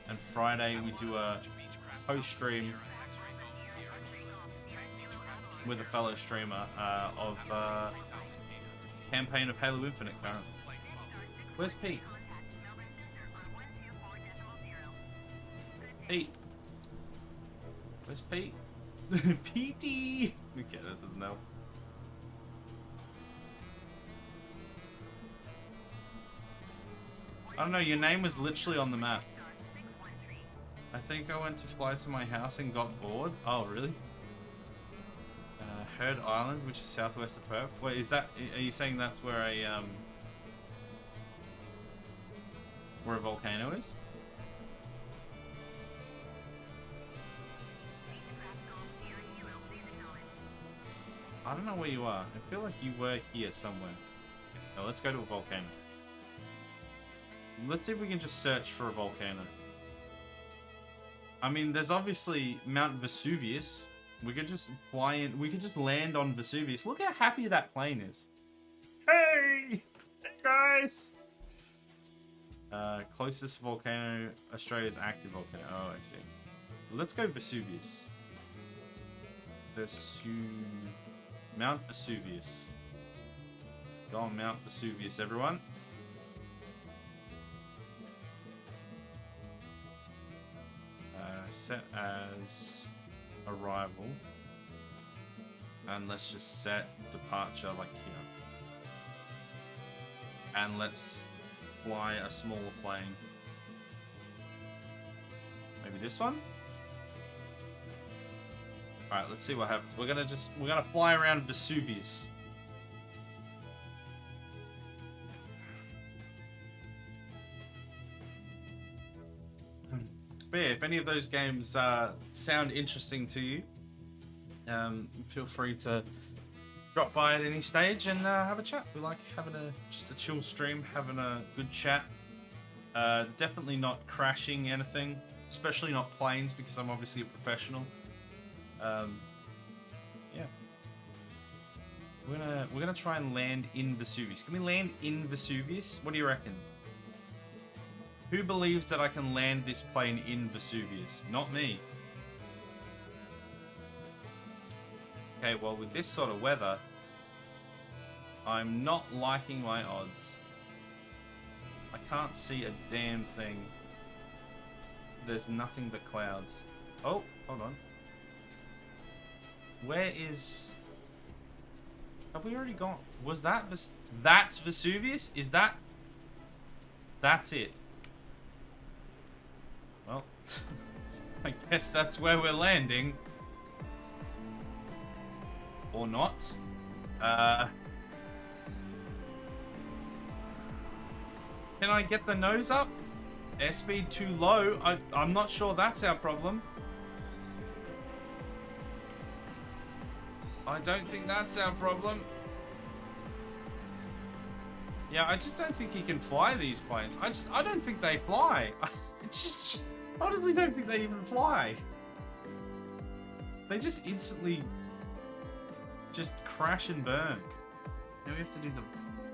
And Friday we do a post stream with a fellow streamer of campaign of Halo Infinite currently. Where's Pete? Pete. Where's Pete? Petey! Okay, that doesn't help. I don't know, your name was literally on the map. I think I went to fly to my house and got bored. Oh, really? Heard Island, which is southwest of Perth. Wait, is that... Are you saying that's where a volcano is? I don't know where you are. I feel like you were here somewhere. Now let's go to a volcano. Let's see if we can just search for a volcano. I mean, there's obviously Mount Vesuvius. We could just fly in. We could just land on Vesuvius. Look how happy that plane is. Hey! Hey, guys! Closest volcano. Australia's active volcano. Oh, I see. Let's go Vesuvius. Mount Vesuvius. Go on Mount Vesuvius, everyone. Set as arrival. And let's just set departure like here. And let's fly a smaller plane. Maybe this one? Alright, let's see what happens. We're gonna fly around Vesuvius. But yeah, if any of those games sound interesting to you, feel free to drop by at any stage and have a chat. We like having just a chill stream, having a good chat. Definitely not crashing anything, especially not planes because I'm obviously a professional. Yeah, we're gonna try and land in Vesuvius. Can we land in Vesuvius? What do you reckon? Who believes that I can land this plane in Vesuvius? Not me. Okay, well, with this sort of weather, I'm not liking my odds. I can't see a damn thing. There's nothing but clouds. Oh, hold on. Where is... Have we already gone? Was that... That's Vesuvius? Is that... That's it. Well, I guess that's where we're landing. Or not. Can I get the nose up? Airspeed too low? I'm not sure that's our problem. I don't think that's our problem. Yeah, I just don't think he can fly these planes. I don't think they fly. Honestly don't think they even fly. They just instantly just crash and burn. Now we have to do the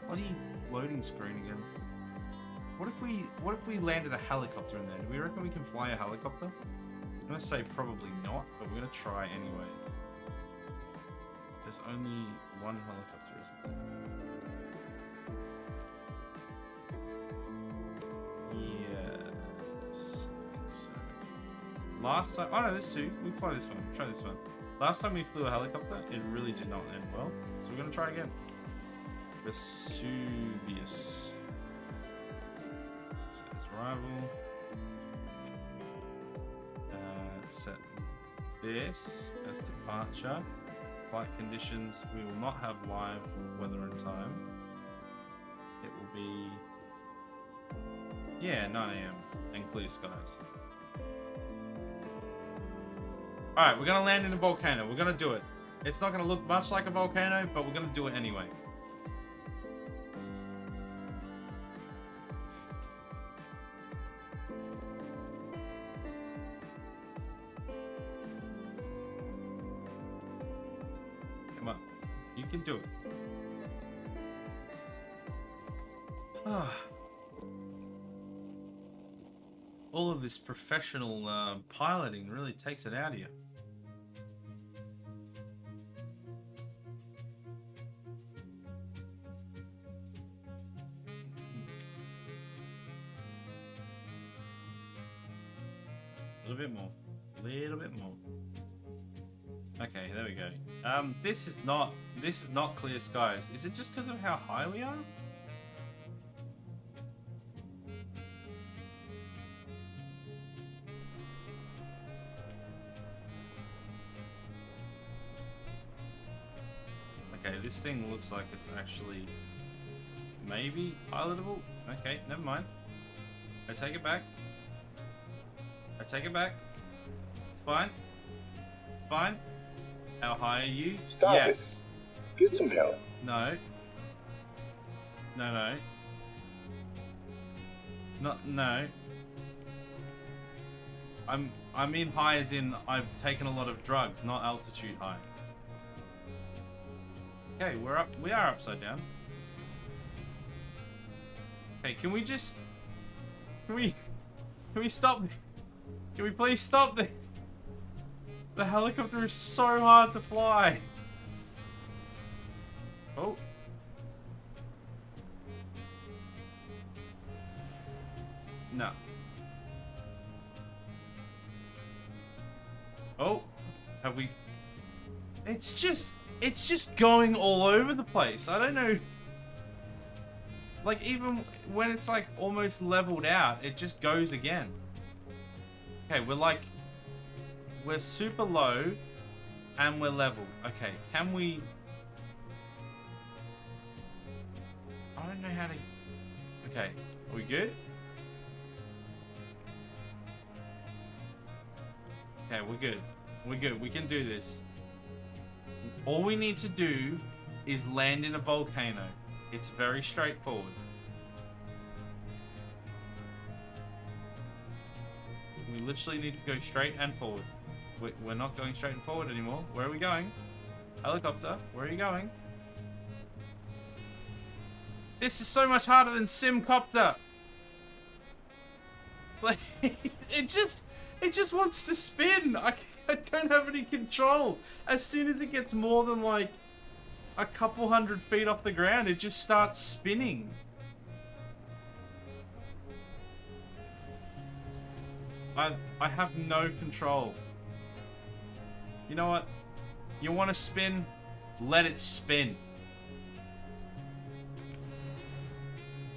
bloody loading screen again. What if we landed a helicopter in there? Do we reckon we can fly a helicopter? I'm gonna say probably not, but we're gonna try anyway. There's only one helicopter, isn't there? Yes, I think so. Last time, oh no, there's two. We fly this one. Try this one. Last time we flew a helicopter, it really did not end well. So we're gonna try again. Vesuvius. So that's arrival. Set this as departure. Flight conditions, we will not have live weather and time. It will be, yeah, 9 AM and clear skies. Alright, we're gonna land in a volcano. We're gonna do it. It's not gonna look much like a volcano, but we're gonna do it anyway. Come on, you can do it. All of this professional piloting really takes it out of you. A little bit more. A little bit more. Okay, there we go. This is not clear skies. Is it just because of how high we are? Okay, this thing looks like it's actually maybe pilotable. Okay, never mind. I take it back. I take it back. It's fine. Fine. How high are you? Stop yes. Get some help. No. No. Not no. I mean high as in I've taken a lot of drugs, not altitude high. Okay, we are upside down. Okay, can we stop this? Can we please stop this? The helicopter is so hard to fly. Oh. No. Oh, have we? It's just going all over the place. I don't know. Like, even when it's like almost leveled out, it just goes again. Okay, we're super low and we're level. Okay, can we? I don't know how to. Okay, are we good? Okay, we're good. We're good. We can do this. All we need to do is land in a volcano. It's very straightforward. We literally need to go straight and forward. We're not going straight and forward anymore. Where are we going? Helicopter, where are you going? This is so much harder than Simcopter. Like, it just wants to spin. I don't have any control. As soon as it gets more than like a couple 100 feet off the ground, it just starts spinning. I have no control. You know what? You want to spin? Let it spin.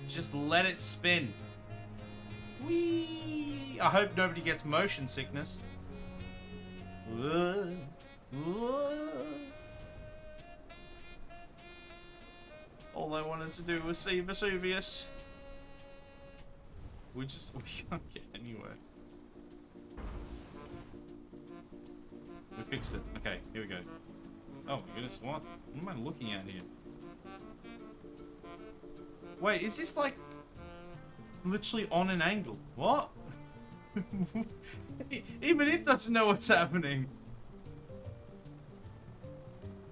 Just let it spin. Whee! I hope nobody gets motion sickness. All I wanted to do was see Vesuvius. We can't get anywhere. We fixed it. Okay, here we go. Oh my goodness, what am I looking at here? Wait, is this like literally on an angle? What? Even it doesn't know what's happening.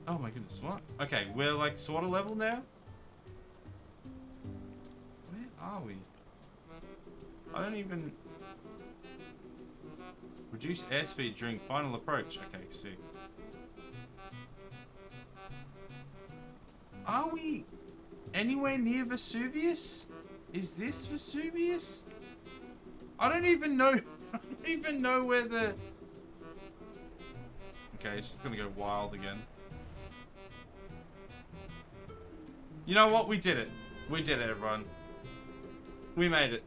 Oh my goodness, what? Okay, we're like sort of level now. Where are we? I don't even... Reduce airspeed during final approach. Okay, sick. Are we anywhere near Vesuvius? Is this Vesuvius? I don't even know. I don't even know where the... Okay, it's just gonna go wild again. You know what? We did it. We did it, everyone. We made it.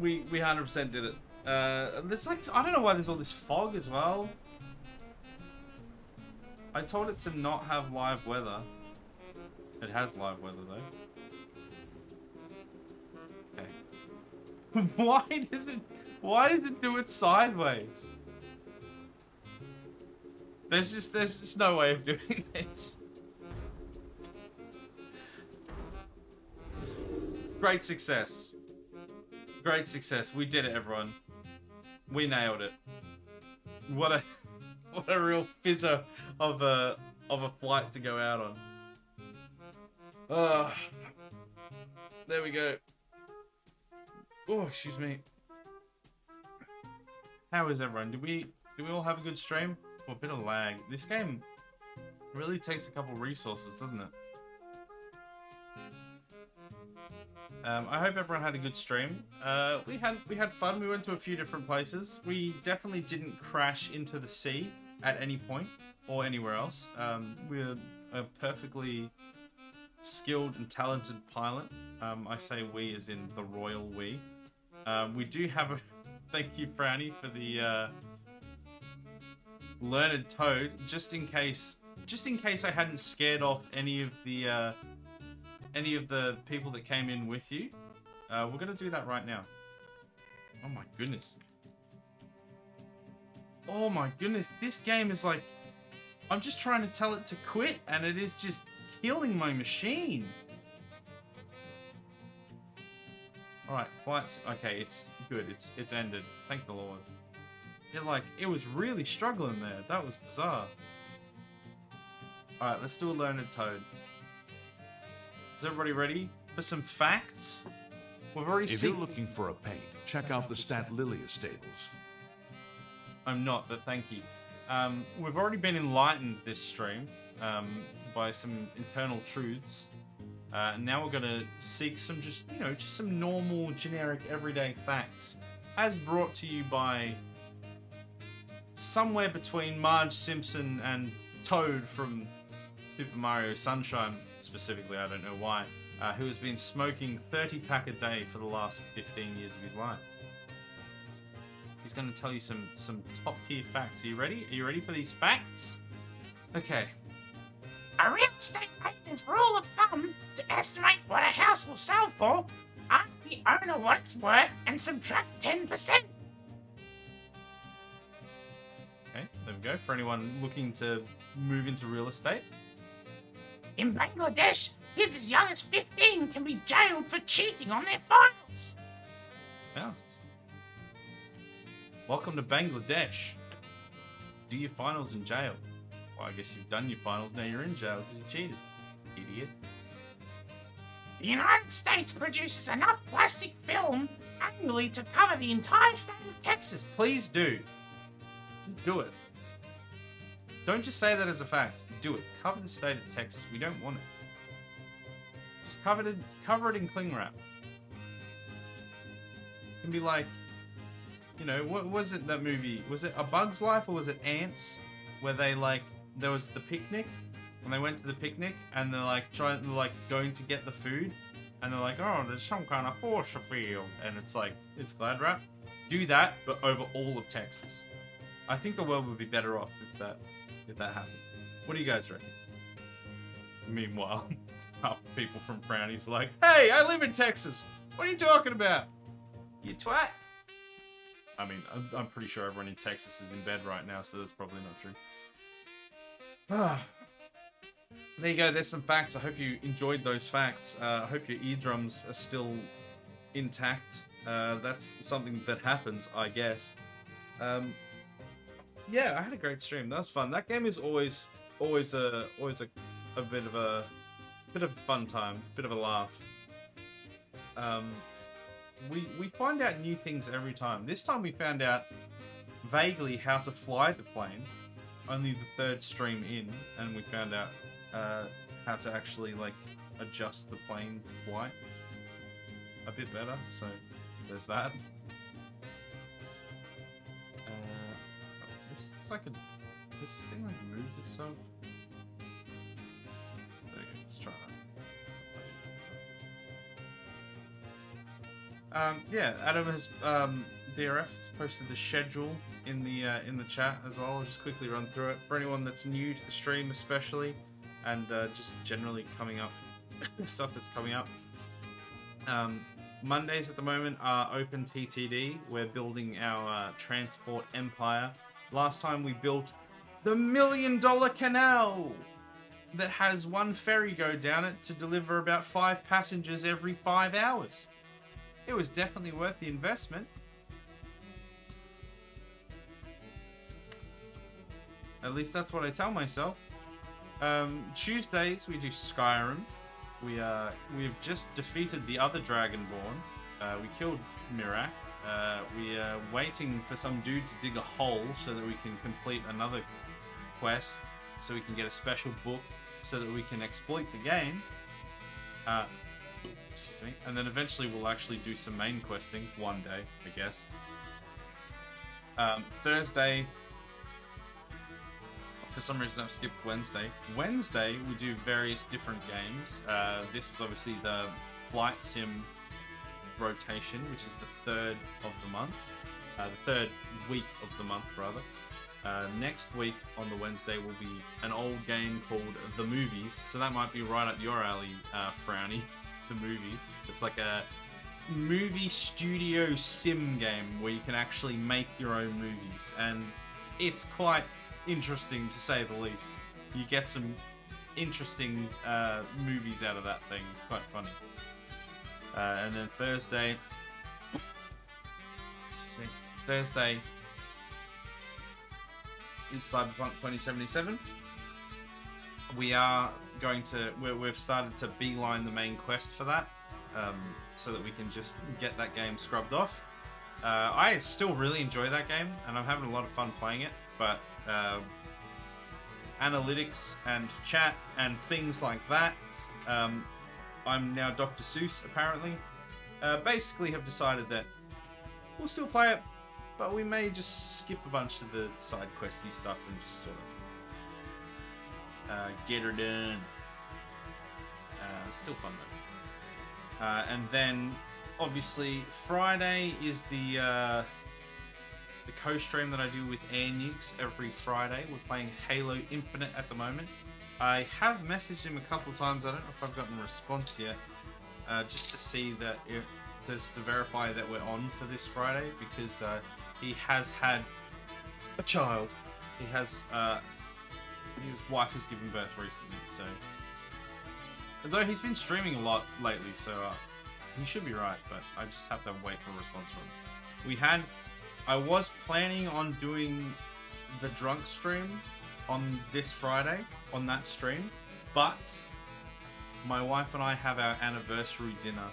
We 100% did it. There's like, I don't know why there's all this fog as well. I told it to not have live weather. It has live weather though. Okay. Why does it do it sideways? There's just no way of doing this. Great success. Great success. We did it, everyone. We nailed it. What a real fizzer of a flight to go out on. There we go. Oh, excuse me. How is everyone? Did we all have a good stream? Oh, a bit of lag. This game really takes a couple resources, doesn't it? I hope everyone had a good stream. We had fun. We went to a few different places. We definitely didn't crash into the sea at any point or anywhere else. We're a perfectly skilled and talented pilot. I say we as in the royal we. We do have a thank you, Franny, for the learned toad. Just in case I hadn't scared off any of the people that came in with you. We're gonna do that right now. Oh my goodness. Oh my goodness, this game is like I'm just trying to tell it to quit, and it is just killing my machine. Alright, flights. Okay, it's good. It's ended. Thank the Lord. It was really struggling there. That was bizarre. Alright, let's do a learned toad. Is everybody ready for some facts? We've already If seen... you're looking for a paint, check out the Stat Lilia stables. I'm not, but thank you. We've already been enlightened this stream by some internal truths. Now we're gonna seek some just some normal, generic, everyday facts, as brought to you by somewhere between Marge Simpson and Toad from Super Mario Sunshine, specifically. I don't know why. Who has been smoking 30-pack a day for the last 15 years of his life. He's going to tell you some top-tier facts. Are you ready? Are you ready for these facts? Okay. A real estate agent's rule of thumb to estimate what a house will sell for: ask the owner what it's worth and subtract 10%. Okay, there we go. For anyone looking to move into real estate. In Bangladesh, kids as young as 15 can be jailed for cheating on their finals. Houses. Welcome to Bangladesh. Do your finals in jail. Well, I guess you've done your finals, now you're in jail because you cheated. Idiot. The United States produces enough plastic film annually to cover the entire state of Texas. Please do. Do it. Don't just say that as a fact. Do it. Cover the state of Texas. We don't want it. Just cover it in cling wrap. It can be like, what was it, that movie? Was it A Bug's Life or was it Ants? Where there was the picnic, and they went to the picnic, and they're going to get the food, and they're like, oh, there's some kind of force field, and it's Glad wrap. Do that, but over all of Texas. I think the world would be better off if that happened. What do you guys reckon? Meanwhile, half the people from Frowny's like, hey, I live in Texas. What are you talking about? You twat. I mean, I'm pretty sure everyone in Texas is in bed right now, so that's probably not true. There you go, there's some facts. I hope you enjoyed those facts. I hope your eardrums are still intact. That's something that happens, I guess. Yeah, I had a great stream. That was fun. That game is always a bit of a fun time, bit of a laugh. We find out new things every time. This time we found out vaguely how to fly the plane. Only the third stream in, and we found out how to actually adjust the plane's flight a bit better. So there's that. Does this thing move itself? There we go. Let's try that. Yeah, Adam has DRF has posted the schedule in the chat as well. I'll just quickly run through it for anyone that's new to the stream, especially, and just generally coming up stuff that's coming up. Mondays at the moment are open TTD. We're building our transport empire. Last time we built the $1 million canal that has one ferry go down it to deliver about 5 passengers every 5 hours. It was definitely worth the investment. At least that's what I tell myself. Tuesdays we do Skyrim. We've just defeated the other Dragonborn. We killed Mirak. We are waiting for some dude to dig a hole so that we can complete another quest, so we can get a special book, so that we can exploit the game. Excuse me. And then eventually we'll actually do some main questing one day, I guess. Thursday, for some reason I've skipped Wednesday. Wednesday we do various different games. This was obviously the Flight Sim rotation, which is the third of the month. The third week of the month, rather. Next week on the Wednesday will be an old game called The Movies. So that might be right up your alley, Frowny. The Movies. It's like a movie studio sim game where you can actually make your own movies. And it's quite interesting to say the least. You get some interesting movies out of that thing. It's quite funny. And then Thursday, excuse me, Thursday is Cyberpunk 2077. We've started to beeline the main quest for that, so that we can just get that game scrubbed off. I still really enjoy that game, and I'm having a lot of fun playing it, but analytics and chat and things like that, I'm now Dr. Seuss, apparently, basically have decided that we'll still play it, but we may just skip a bunch of the side questy stuff and just sort of get her done. Still fun though. And then, obviously, Friday is the co-stream that I do with Air Nukes every Friday. We're playing Halo Infinite at the moment. I have messaged him a couple times. I don't know if I've gotten a response yet. Just to see that, just to verify that we're on for this Friday, because he has had a child. He has, his wife has given birth recently, so. Although he's been streaming a lot lately, so he should be right, but I just have to wait for a response from him. I was planning on doing the drunk stream on this Friday, on that stream, but my wife and I have our anniversary dinner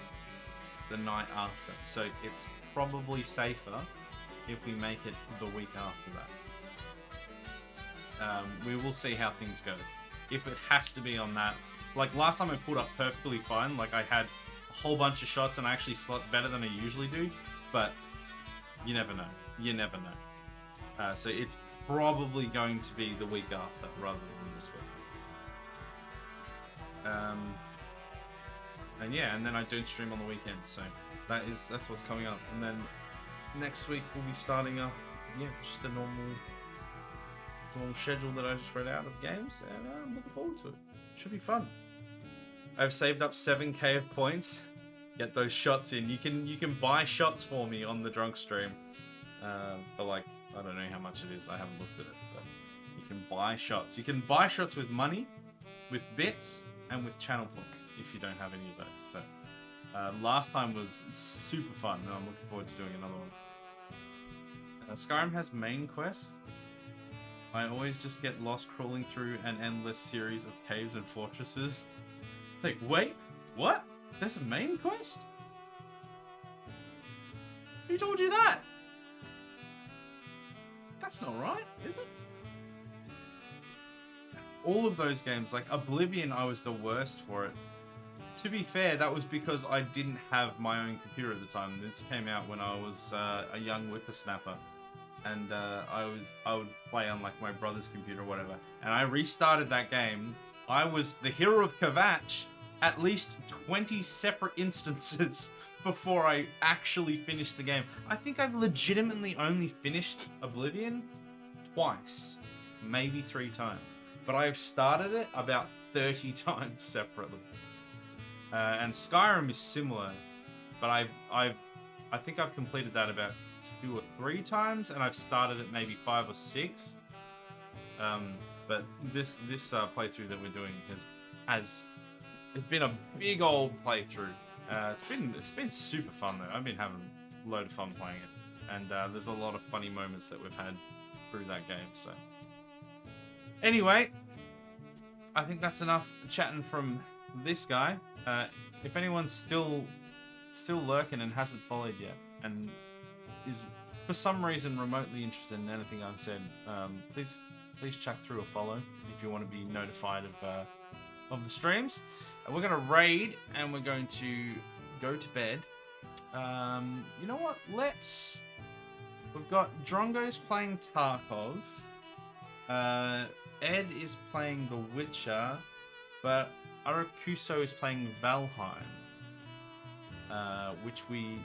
the night after, so it's probably safer if we make it the week after that. We will see how things go. If it has to be on that, like last time I pulled up perfectly fine, like I had a whole bunch of shots and I actually slept better than I usually do, but you never know. You never know. So it's probably going to be the week after rather than this week. And yeah, and then I don't stream on the weekend, so that's what's coming up. And then next week we'll be starting just the normal schedule that I just read out of games, and I'm looking forward to it. Should be fun. I've saved up 7k of points. Get those shots in. You can buy shots for me on the drunk stream. For like, I don't know how much it is. I haven't looked at it, but you can buy shots. You can buy shots with money, with bits, and with channel points if you don't have any of those. So last time was super fun, and I'm looking forward to doing another one. Skyrim has main quests. I always just get lost crawling through an endless series of caves and fortresses. Like, wait, what? There's a main quest? Who told you that? That's not right, is it? All of those games, like Oblivion, I was the worst for it. To be fair, that was because I didn't have my own computer at the time. This came out when I was a young whippersnapper. And I would play on like my brother's computer or whatever. And I restarted that game. I was the hero of Kvatch at least 20 separate instances before I actually finished the game. I think I've legitimately only finished Oblivion twice, maybe 3 times. But I've started it about 30 times separately. And Skyrim is similar, but I think I've completed that about 2 or 3 times, and I've started it maybe 5 or 6. But this playthrough that we're doing has it's been a big old playthrough. It's been super fun though. I've been having a load of fun playing it, and there's a lot of funny moments that we've had through that game. So anyway, I think that's enough chatting from this guy. If anyone's still lurking and hasn't followed yet, and is for some reason remotely interested in anything I've said, please chuck through a follow if you want to be notified of the streams. We're gonna raid and we're going to go to bed. You know what? We've got Drongo's playing Tarkov. Ed is playing The Witcher, but Arakuso is playing Valheim, which we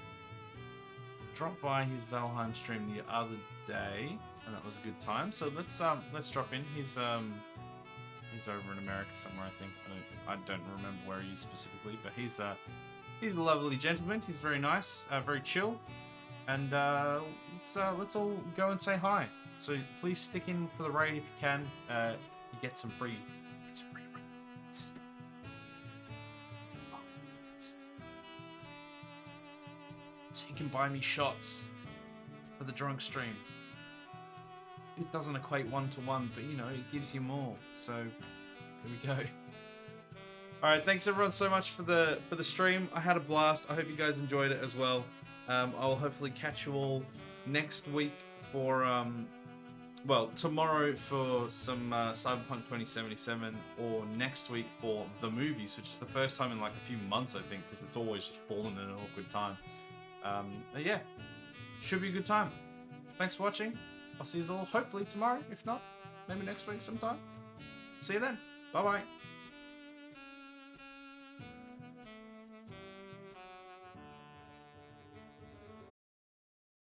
dropped by his Valheim stream the other day, and that was a good time. So let's drop in. He's over in America somewhere, I think. I don't remember where he is specifically, but he's a lovely gentleman. He's very nice, very chill. and let's all go and say hi. So please stick in for the raid if you can. You get some free raids. So you can buy me shots for the drunk stream. It doesn't equate 1-to-1, but you know, it gives you more. So there we go. Alright, thanks everyone so much for the stream. I had a blast. I hope you guys enjoyed it as well. I'll hopefully catch you all next week for well, tomorrow for some Cyberpunk 2077, or next week for the movies, which is the first time in like a few months, I think, because it's always just fallen in an awkward time. But yeah, should be a good time. Thanks for watching. I'll see you all hopefully tomorrow. If not, maybe next week sometime. See you then. Bye bye.